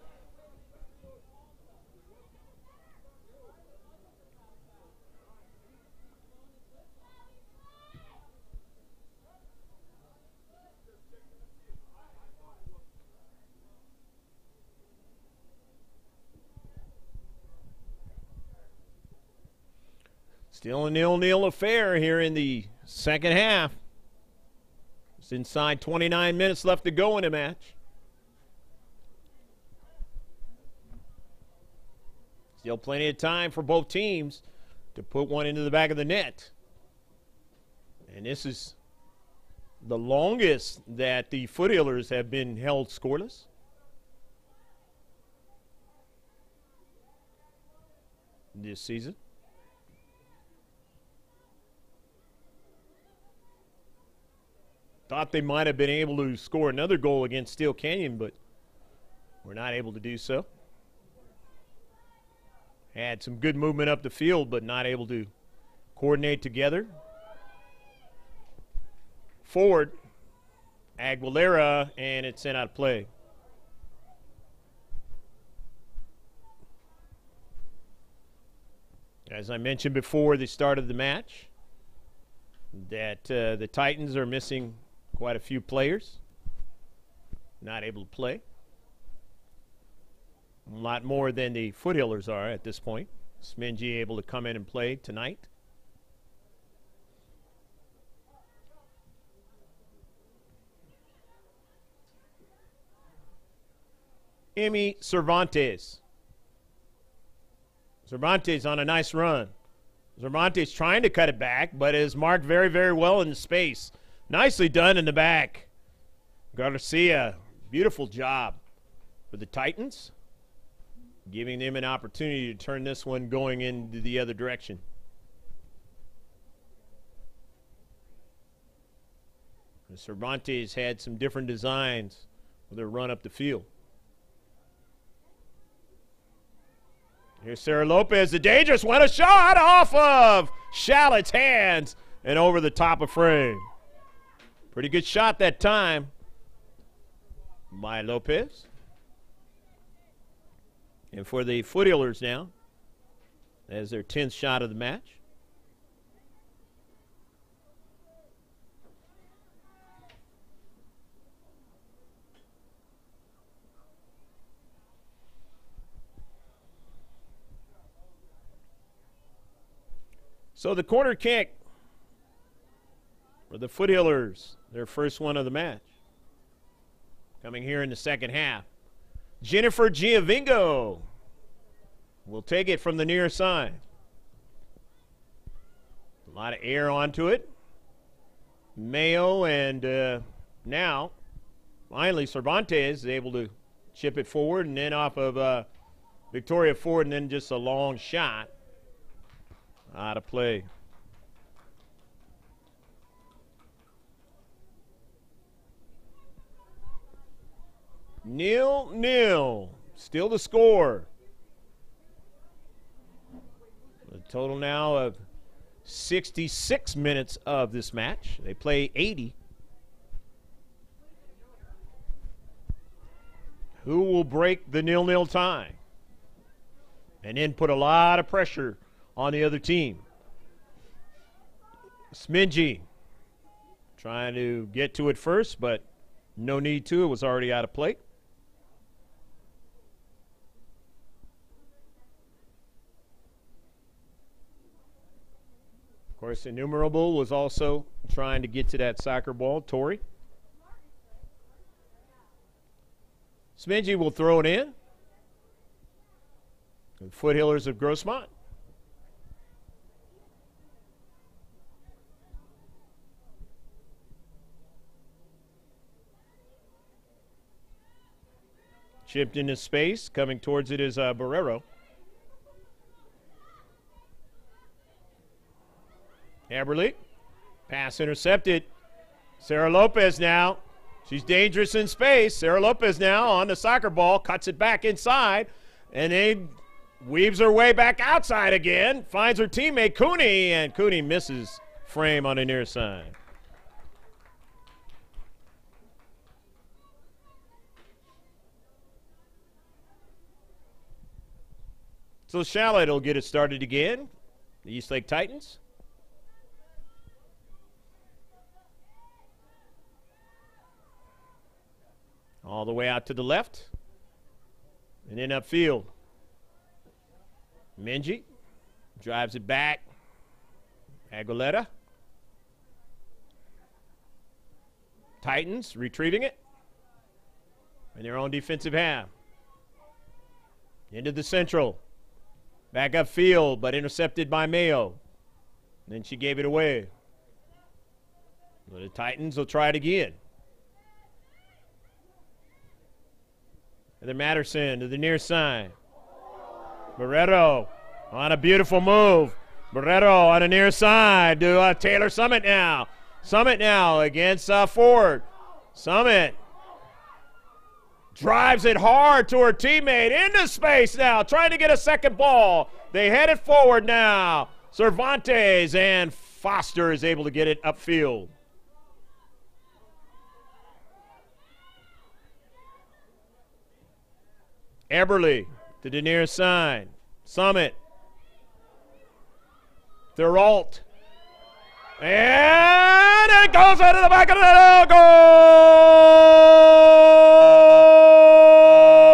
S1: Still a 0-0 affair here in the second half. It's inside 29 minutes left to go in the match. Still plenty of time for both teams to put one into the back of the net. And this is the longest that the Foothillers have been held scoreless. This season. Thought they might have been able to score another goal against Steel Canyon, but were not able to do so. Had some good movement up the field, but not able to coordinate together. Forward, Aguilera, and it's sent out of play. As I mentioned before the start of the match, that the Titans are missing quite a few players, not able to play. A lot more than the Foothillers are at this point. Smingy able to come in and play tonight. Emmy Cervantes. Cervantes on a nice run. Cervantes trying to cut it back, but is marked very, very well in the space. Nicely done in the back. Garcia, beautiful job for the Titans, giving them an opportunity to turn this one going into the other direction. And Cervantes had some different designs with their run up the field. Here's Sarah Lopez, the dangerous one, a shot off of Shallot's hands and over the top of frame. Pretty good shot that time by Lopez. And for the Foothillers now, as their 10th shot of the match. So the corner kick for the Foothillers, their first one of the match. Coming here in the second half. Jennifer Giovingo will take it from the near side. A lot of air onto it. Mayo and now, finally, Cervantes is able to chip it forward and then off of Victoria Ford, and then just a long shot out of play. Nil-nil. Still the score. The Total now of 66 minutes of this match. They play 80. Who will break the 0-0 tie and then put a lot of pressure on the other team? Smingy trying to get to it first, but no need to. It was already out of play. Of course, Innumerable was also trying to get to that soccer ball. Torrey. Smingy will throw it in. The Foothillers of Grossmont. Chipped into space. Coming towards it is Barrero. Eberle. Pass intercepted. Sarah Lopez now. She's dangerous in space. Sarah Lopez now on the soccer ball. Cuts it back inside. And then weaves her way back outside again. Finds her teammate Cooney. And Cooney misses frame on the near side. So Shallot will get it started again. The Eastlake Titans. All the way out to the left. And then upfield. Minji drives it back. Aguilera. Titans retrieving it. In their own defensive half. Into the central. Back upfield, but intercepted by Mayo. And then she gave it away. So the Titans will try it again. Heather Matterson to the near side. Barreto on a beautiful move. Barreto on the near side to Taylor Summit now. Summit now against Ford. Summit drives it hard to her teammate into space now, trying to get a second ball. They head it forward now. Cervantes and Foster is able to get it upfield. Eberle to the near side. Summit. Therault. And it goes into the back of the net. Goal!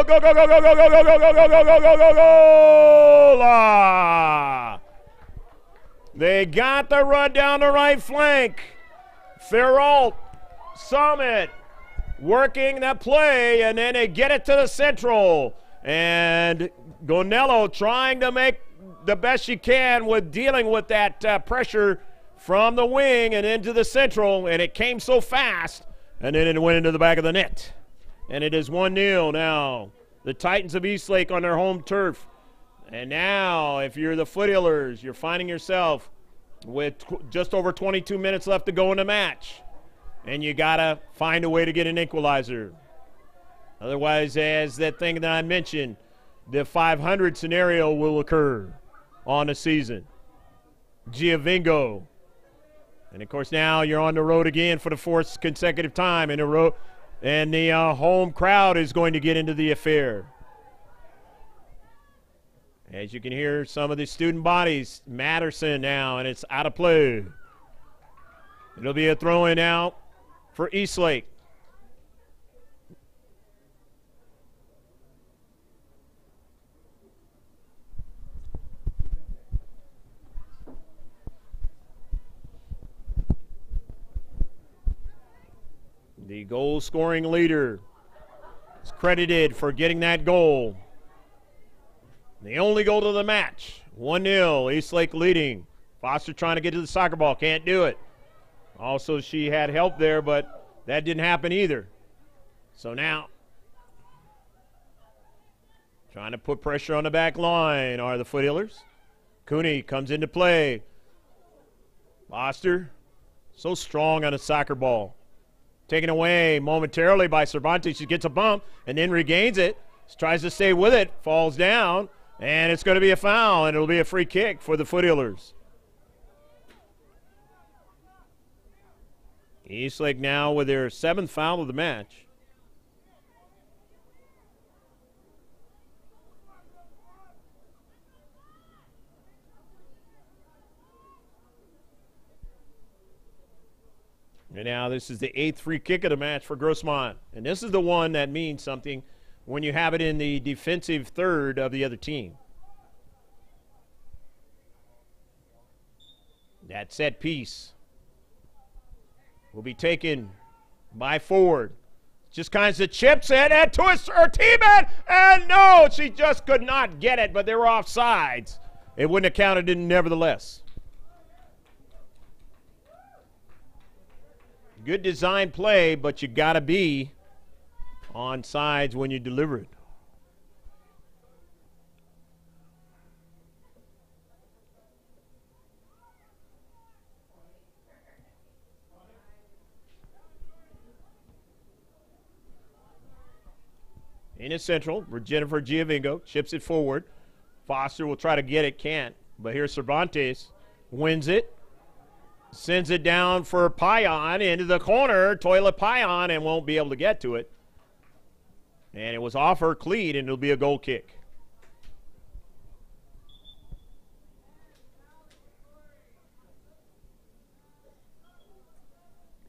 S1: Go, go, go, go, go, go, go, go, go, go, go, go, go, go, goal! They got the run down the right flank. Therault, Summit working that play, and then they get it to the central. And Gonello trying to make the best she can with dealing with that pressure from the wing and into the central, and it came so fast, and then it went into the back of the net. And it is 1-0 now. The Titans of Eastlake on their home turf. And now, if you're the Foothillers, you're finding yourself with just over 22 minutes left to go in the match. And you got to find a way to get an equalizer. Otherwise, as that thing that I mentioned, the 500 scenario will occur on the season. Giovingo. And, of course, now you're on the road again for the fourth consecutive time in a row. And the home crowd is going to get into the affair. As you can hear, some of the student bodies, Matterson now, and it's out of play. It'll be a throw-in now for Eastlake. The goal-scoring leader is credited for getting that goal. The only goal of the match, 1-0, Eastlake leading. Foster trying to get to the soccer ball, can't do it. Also, she had help there, but that didn't happen either. So now, trying to put pressure on the back line are the Foothillers. Cooney comes into play. Foster, so strong on a soccer ball. Taken away momentarily by Cervantes. She gets a bump and then regains it. Tries to stay with it, falls down. And it's going to be a foul, and it'll be a free kick for the Foothillers. Eastlake now with their 7th foul of the match. And now this is the 8th free kick of the match for Grossmont. And this is the one that means something when you have it in the defensive third of the other team. That set piece will be taken by Ford. Just kind of chips it and to her teammate, and no, she just could not get it, but they were offsides. It wouldn't have counted in nevertheless. Good design play, but you got to be on sides when you deliver it. In the central, Jennifer Giovingo chips it forward. Foster will try to get it, can't. But here's Cervantes, wins it. Sends it down for Payan into the corner. Toilet Payan and won't be able to get to it. And it was off her cleat, and it'll be a goal kick.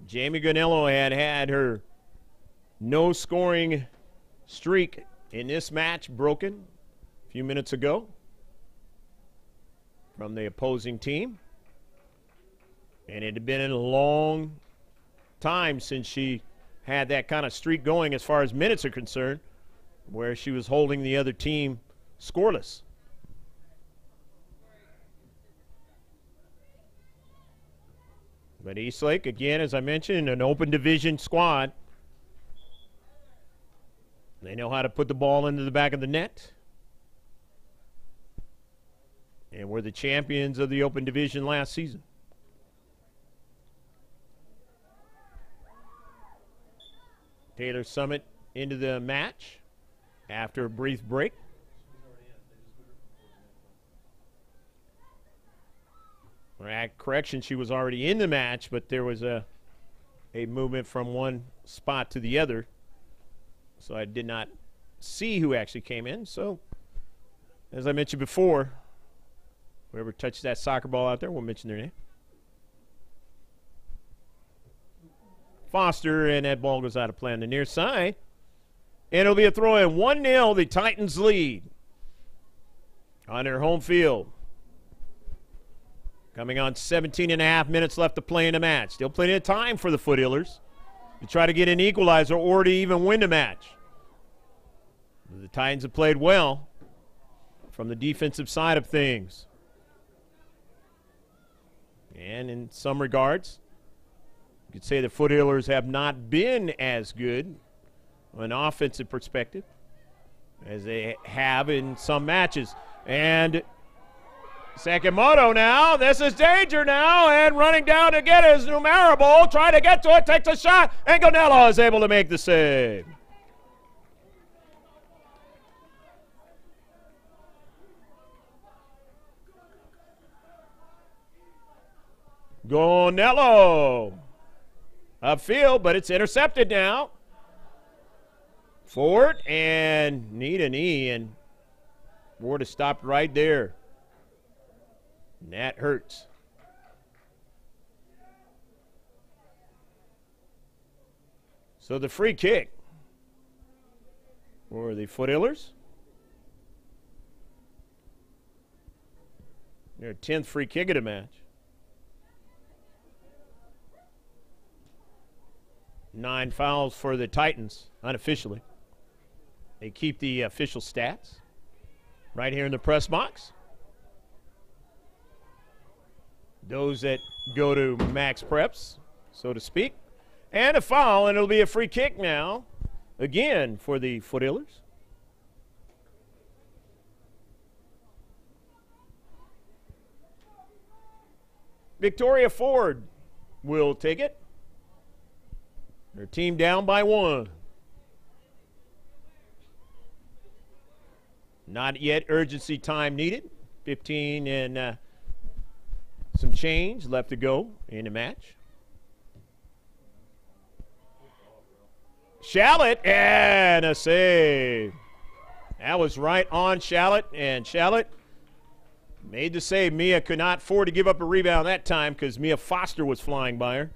S1: Jamie Ganello had her no-scoring streak in this match broken a few minutes ago from the opposing team. And it had been a long time since she had that kind of streak going as far as minutes are concerned, where she was holding the other team scoreless. But Eastlake, again, as I mentioned, an open division squad. They know how to put the ball into the back of the net. And we're the champions of the open division last season. Taylor Summit into the match after a brief break. Correction, she was already in the match, but there was a movement from one spot to the other. So I did not see who actually came in. So, as I mentioned before, whoever touched that soccer ball out there, we'll mention their name. Foster, and that ball goes out of play on the near side. And it'll be a throw in. 1-0, the Titans lead on their home field. Coming on 17.5 minutes left to play in the match. Still plenty of time for the Foothillers to try to get an equalizer or to even win the match. The Titans have played well from the defensive side of things. And in some regards, you could say the Foothillers have not been as good from an offensive perspective as they have in some matches. And Sakamoto now, this is danger now, and running down to get his numerable, trying to get to it, takes a shot, and Gonello is able to make the save. Gonello upfield, but it's intercepted now. Ford, and need a knee, and Ford has stopped right there. And that hurts. So the free kick for the Foothillers. Their 10th free kick of the match. 9 fouls for the Titans, unofficially. They keep the official stats right here in the press box. Those that go to max preps, so to speak. And a foul, and it'll be a free kick now, again, for the Foothillers. Victoria Ford will take it. Their team down by 1. Not yet urgency time needed. 15 and some change left to go in the match. Shallot and a save. That was right on Shallot, and Shallot made the save. Mia could not afford to give up a rebound that time because Mia Foster was flying by her.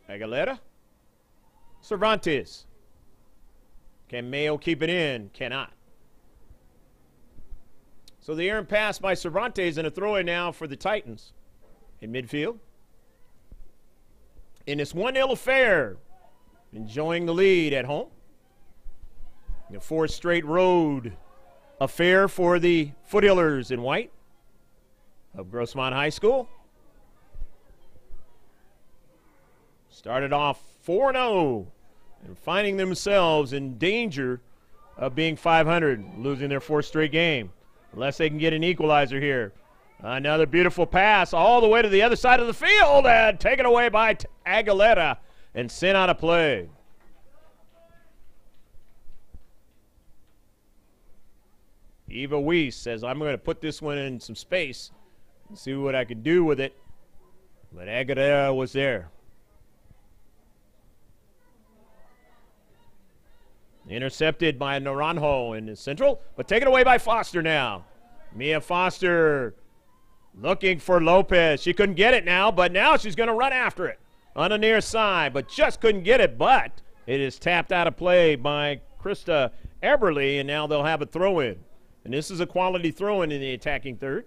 S1: Aguilera. Cervantes. Can Mayo keep it in? Cannot. So the errant pass by Cervantes and a throw-in now for the Titans in midfield. In this 1-0 affair, enjoying the lead at home. The 4th straight road affair for the Foothillers in white of Grossmont High School. Started off 4-0 and finding themselves in danger of being 500, losing their 4th straight game, unless they can get an equalizer here. Another beautiful pass all the way to the other side of the field and taken away by Aguilera and sent out of play. Eva Weiss says, I'm going to put this one in some space and see what I can do with it. But Aguilera was there. Intercepted by Naranjo in the central, but taken away by Foster now. Mia Foster looking for Lopez. She couldn't get it now, but now she's going to run after it on the near side, but just couldn't get it. But it is tapped out of play by Krista Eberly, and now they'll have a throw-in. And this is a quality throw-in in the attacking third.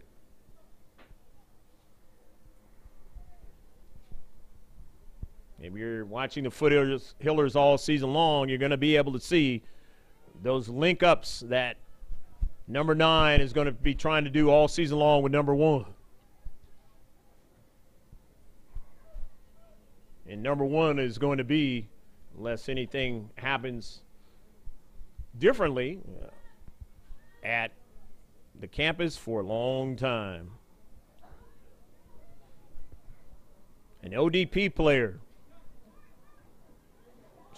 S1: If you're watching the Foothillers all season long, you're going to be able to see those link-ups that number 9 is going to be trying to do all season long with number 1. And number 1 is going to be, unless anything happens differently, at the campus for a long time. An ODP player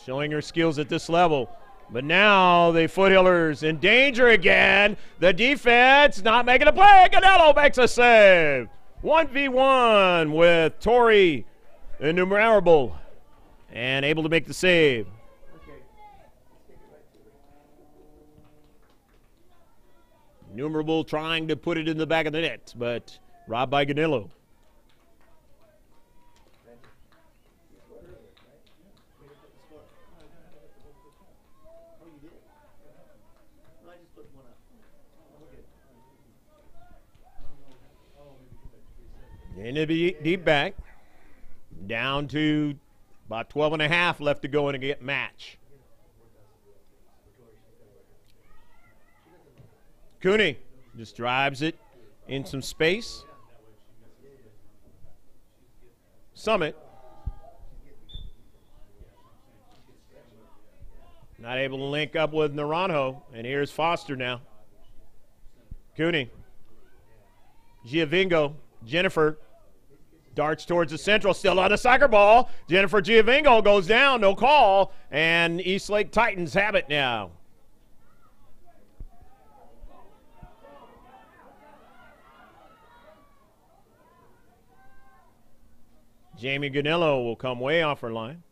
S1: showing her skills at this level. But now the Foothillers in danger again. The defense not making a play. Ganello makes a save. 1v1 with Tori Innumerable and able to make the save. Innumerable trying to put it in the back of the net, but robbed by Ganello. In the deep back, down to about 12 and a half left to go in a match. Cooney just drives it in some space. Summit not able to link up with Naranjo, and here's Foster now. Cooney, Giovingo, Jennifer darts towards the central, still on the soccer ball. Jennifer Giovingo goes down, no call, and Eastlake Titans have it now. Jamie Ganello will come way off her line.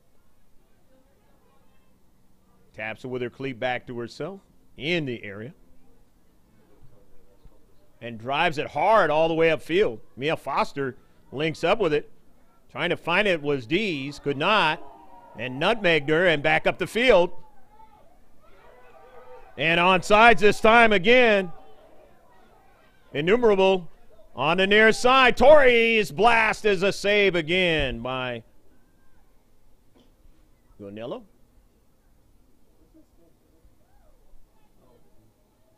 S1: Taps it with her cleat back to herself in the area. And drives it hard all the way upfield. Mia Foster links up with it. Trying to find it was Dees, could not. And nutmegged her and back up the field. And onside this time again. Innumerable on the near side. Tori's blast is a save again by Ganello.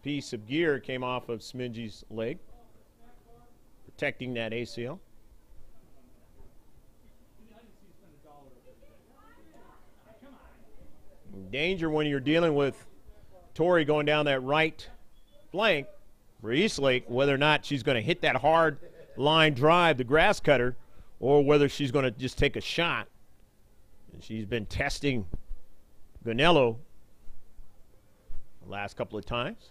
S1: Piece of gear came off of Smingy's leg, protecting that ACL. Danger when you're dealing with Tori going down that right flank for Eastlake, whether or not she's going to hit that hard line drive, the grass cutter, or whether she's going to just take a shot. And she's been testing Ganello the last couple of times.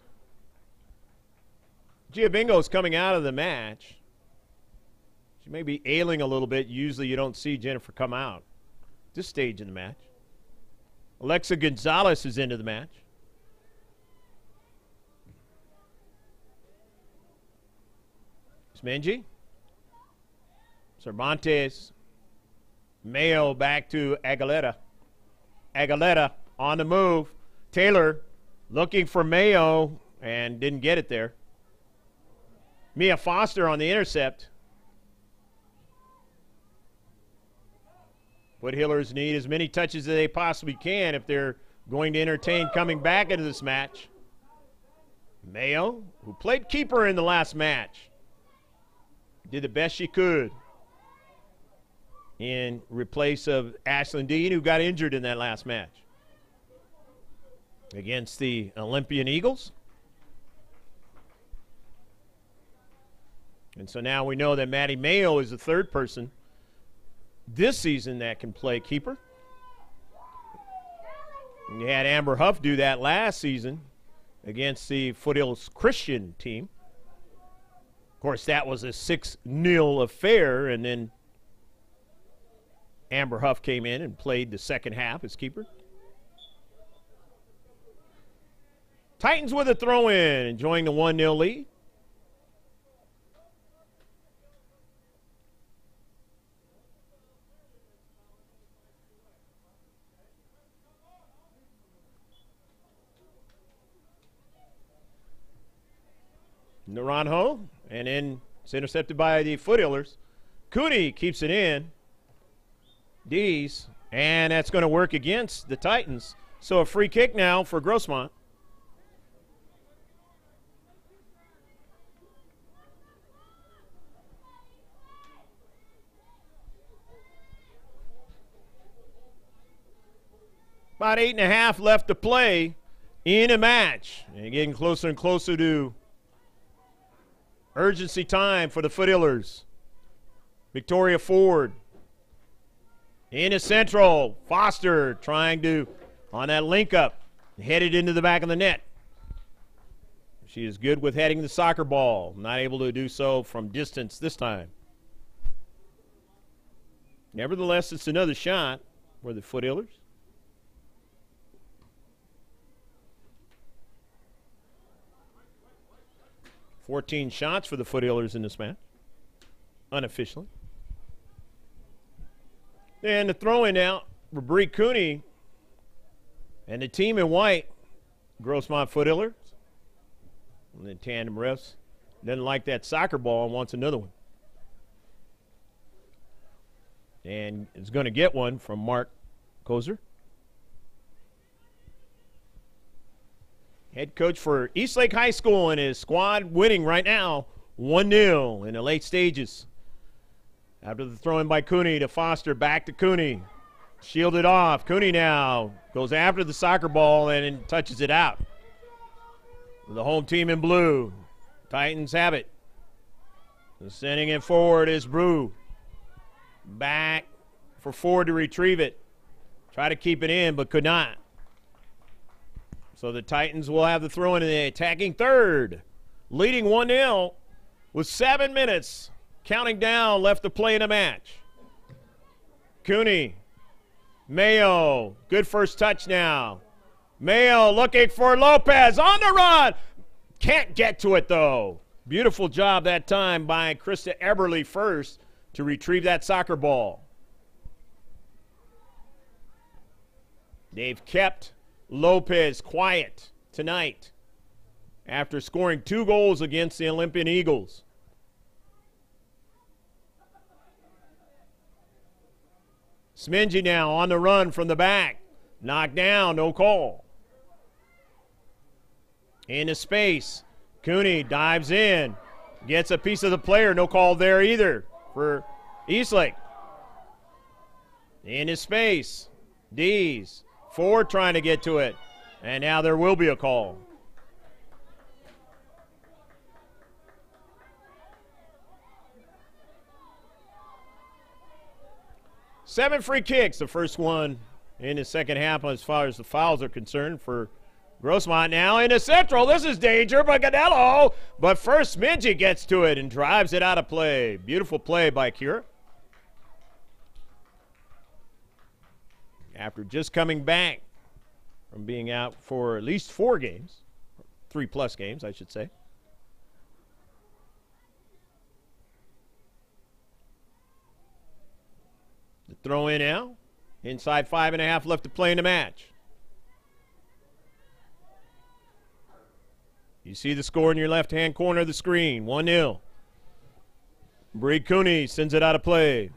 S1: Giabingo's coming out of the match. She may be ailing a little bit. Usually you don't see Jennifer come out this stage in the match. Alexa Gonzalez is into the match. Smingy. Cervantes. Mayo back to Aguilera. Aguilera on the move. Taylor looking for Mayo and didn't get it there. Mia Foster on the intercept. Foothillers need as many touches as they possibly can if they're going to entertain coming back into this match. Mayo, who played keeper in the last match, did the best she could in replace of Ashlyn Dean, who got injured in that last match against the Olympian Eagles. And so now we know that Maddie Mayo is the third person this season that can play keeper. And you had Amber Huff do that last season against the Foothills Christian team. Of course, that was a 6-0 affair, and then Amber Huff came in and played the second half as keeper. Titans with a throw-in, enjoying the 1-0 lead. Naranjo, and then it's intercepted by the Foothillers. Cooney keeps it in. Dees, and that's going to work against the Titans. So a free kick now for Grossmont. About 8.5 left to play in a match. And getting closer and closer to urgency time for the Foothillers. Victoria Ford into central. Foster trying to, on that link up, headed into the back of the net. She is good with heading the soccer ball. Not able to do so from distance this time. Nevertheless, it's another shot for the Foothillers. $14 shots for the Foothillers in this match, unofficially. And the throw-in now for Bree Cooney and the team in white, Grossmont Foothillers. And then tandem refs doesn't like that soccer ball and wants another one. And is going to get one from Mark Kozer. Head coach for Eastlake High School and his squad winning right now 1-0 in the late stages. After the throw-in by Cooney to Foster, back to Cooney. Shielded off. Cooney now goes after the soccer ball and touches it out. The home team in blue. Titans have it. Sending it forward is Brew. Back for Ford to retrieve it. Try to keep it in, but could not. So the Titans will have the throw-in in the attacking third. Leading 1-0 with 7 minutes counting down left to play in a match. Cooney. Mayo. Good first touch now. Mayo looking for Lopez on the run. Can't get to it, though. Beautiful job that time by Krista Eberly first to retrieve that soccer ball. They've kept Lopez quiet tonight after scoring 2 goals against the Olympian Eagles. Smingy now on the run from the back. Knocked down, no call. Into space. Cooney dives in. Gets a piece of the player. No call there either for Eastlake. Into space. Dees. Ford trying to get to it. And now there will be a call. Seven free kicks. The first one in the second half as far as the fouls are concerned for Grossmont now in the central. This is danger by Ganello, but first Minji gets to it and drives it out of play. Beautiful play by Kira. After just coming back from being out for at least 4 games, 3+ games, I should say. The throw in now. Inside 5.5 left to play in the match. You see the score in your left-hand corner of the screen, 1-0. Bree Cooney sends it out of play.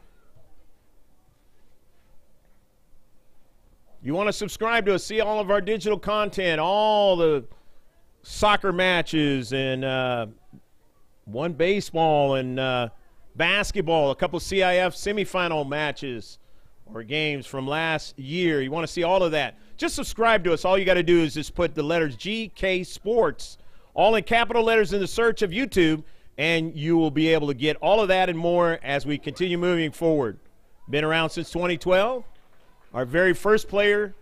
S1: You want to subscribe to us, see all of our digital content, all the soccer matches and one baseball and basketball, a couple CIF semifinal matches or games from last year. You want to see all of that. Just subscribe to us. All you got to do is just put the letters GK Sports, all in capital letters in the search of YouTube, and you will be able to get all of that and more as we continue moving forward. Been around since 2012. Our very first player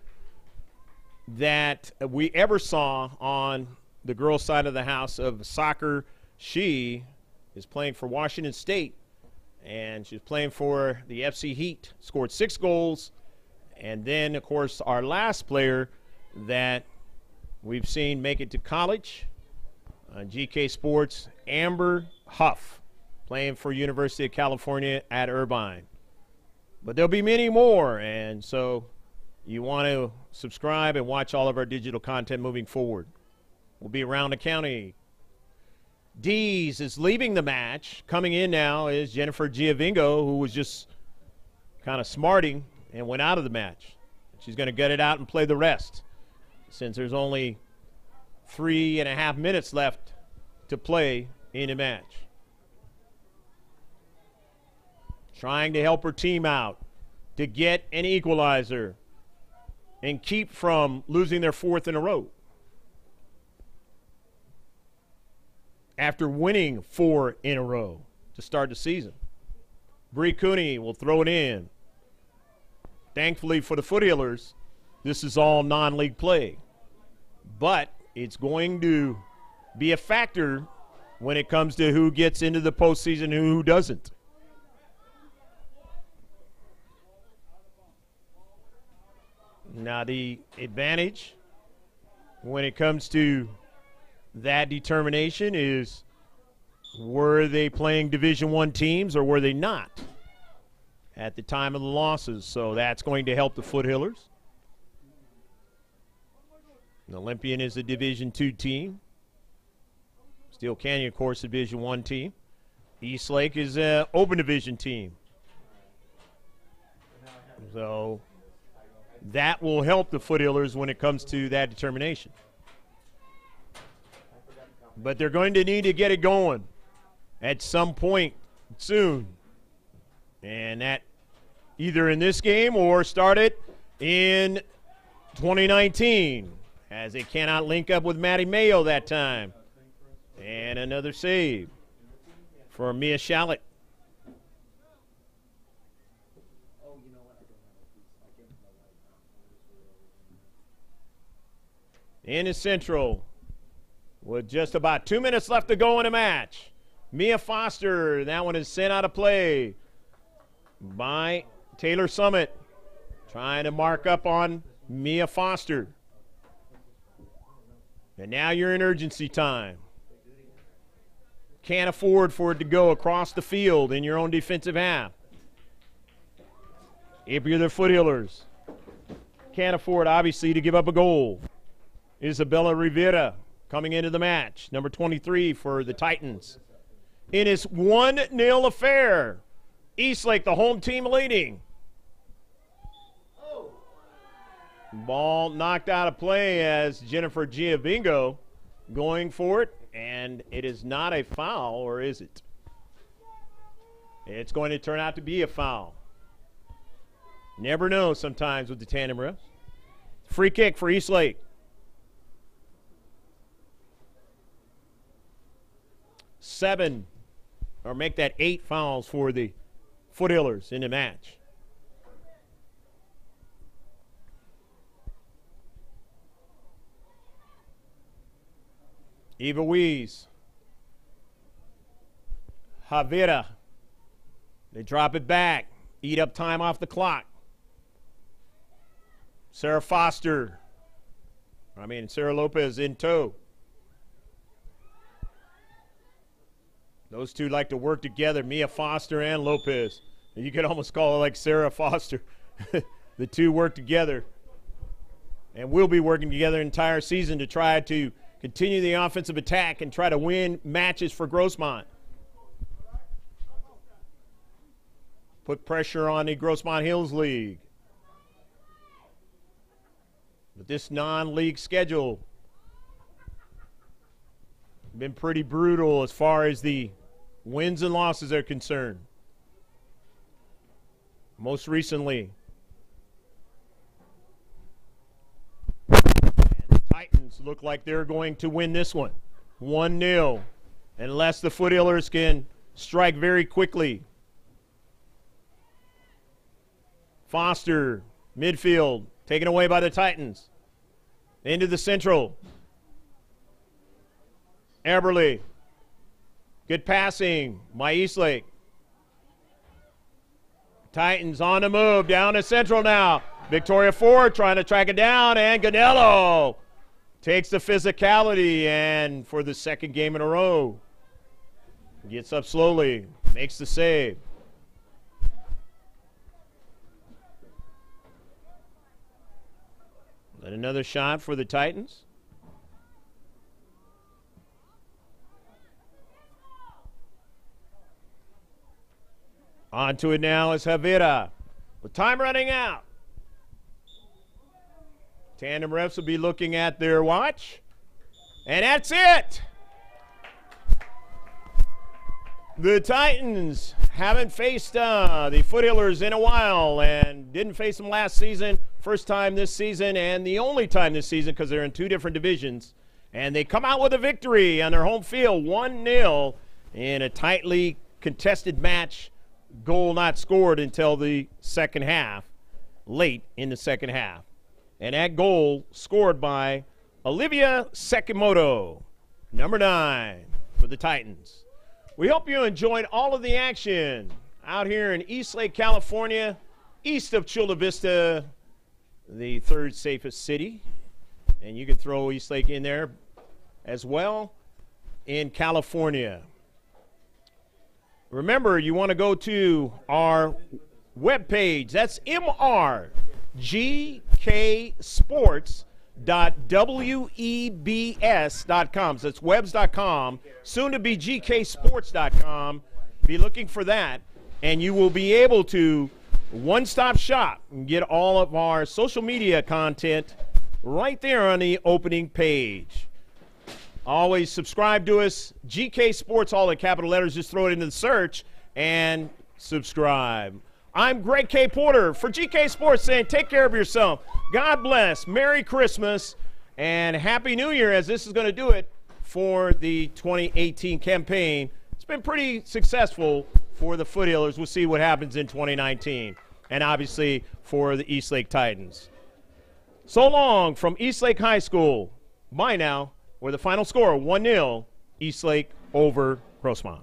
S1: that we ever saw on the girls' side of the house of soccer, she is playing for Washington State, and she's playing for the FC Heat. Scored 6 goals. And then, of course, our last player that we've seen make it to college, GK Sports, Amber Huff, playing for University of California at Irvine. But there'll be many more, and so you want to subscribe and watch all of our digital content moving forward. We'll be around the county. Dees is leaving the match. Coming in now is Jennifer Giovingo, who was just kind of smarting and went out of the match. She's going to gut it out and play the rest since there's only 3.5 minutes left to play in the match. Trying to help her team out to get an equalizer and keep from losing their 4th in a row. After winning 4 in a row to start the season. Bree Cooney will throw it in. Thankfully for the Foothillers, this is all non-league play. But it's going to be a factor when it comes to who gets into the postseason and who doesn't. Now the advantage when it comes to that determination is, were they playing Division I teams or were they not at the time of the losses? So that's going to help the Foothillers. The Olympian is a Division II team. Steel Canyon, of course, a Division I team. Eastlake is an open division team. So that will help the Foothillers when it comes to that determination. But they're going to need to get it going at some point soon. And that either in this game or start it in 2019, as they cannot link up with Maddie Mayo that time. And another save for Mia Shallett. In the central, with just about 2 minutes left to go in the match. Mia Foster, that one is sent out of play by Taylor Summit. Trying to mark up on Mia Foster. And now you're in urgency time. Can't afford for it to go across the field in your own defensive half. If you're the Foothillers, can't afford, obviously, to give up a goal. Isabella Rivera coming into the match, number 23 for the Titans. In his 1-0 affair, Eastlake, the home team, leading. Ball knocked out of play as Jennifer Giovingo going for it, and it is not a foul, or is it? It's going to turn out to be a foul. Never know sometimes with the tandem refs. Free kick for Eastlake. 7, or make that 8 fouls for the Foothillers in the match. Eva Wees. Javira. They drop it back. Eat up time off the clock. Sarah Lopez in tow. Those two like to work together, Mia Foster and Lopez. You could almost call it like Sarah Foster. The two work together. And we'll be working together the entire season to try to continue the offensive attack and try to win matches for Grossmont. Put pressure on the Grossmont Hills League. But this non-league schedule been pretty brutal as far as the wins and losses are concerned. Most recently, the Titans look like they're going to win this one 1-0 unless the Foothillers can strike very quickly. Foster, midfield, taken away by the Titans. Into the central. Eberly. Good passing by Eastlake. Titans on the move, down to central now. Victoria Ford trying to track it down, and Ganello takes the physicality, and for the second game in a row, gets up slowly, makes the save. And another shot for the Titans. On to it now is Javira. With time running out. Tandem refs will be looking at their watch. And that's it. The Titans haven't faced the Foothillers in a while and didn't face them last season. First time this season and the only time this season because they're in two different divisions. And they come out with a victory on their home field, 1-0 in a tightly contested match. Goal not scored until the second half, late in the second half. And that goal scored by Olivia Sekimoto, number 9 for the Titans. We hope you enjoyed all of the action out here in Eastlake, California, east of Chula Vista, the third safest city. And you can throw Eastlake in there as well in California. Remember, you want to go to our webpage. That's mrgksports.webs.com. So that's webs.com, soon to be gksports.com. Be looking for that, and you will be able to one-stop shop and get all of our social media content right there on the opening page. Always subscribe to us. GK Sports, all in capital letters. Just throw it into the search and subscribe. I'm Greg K. Porter for GK Sports saying take care of yourself. God bless. Merry Christmas and Happy New Year, as this is going to do it for the 2018 campaign. It's been pretty successful for the Foothillers. We'll see what happens in 2019. And obviously for the Eastlake Titans. So long from Eastlake High School. Bye now. Where the final score, 1-0, Eastlake over Grossmont.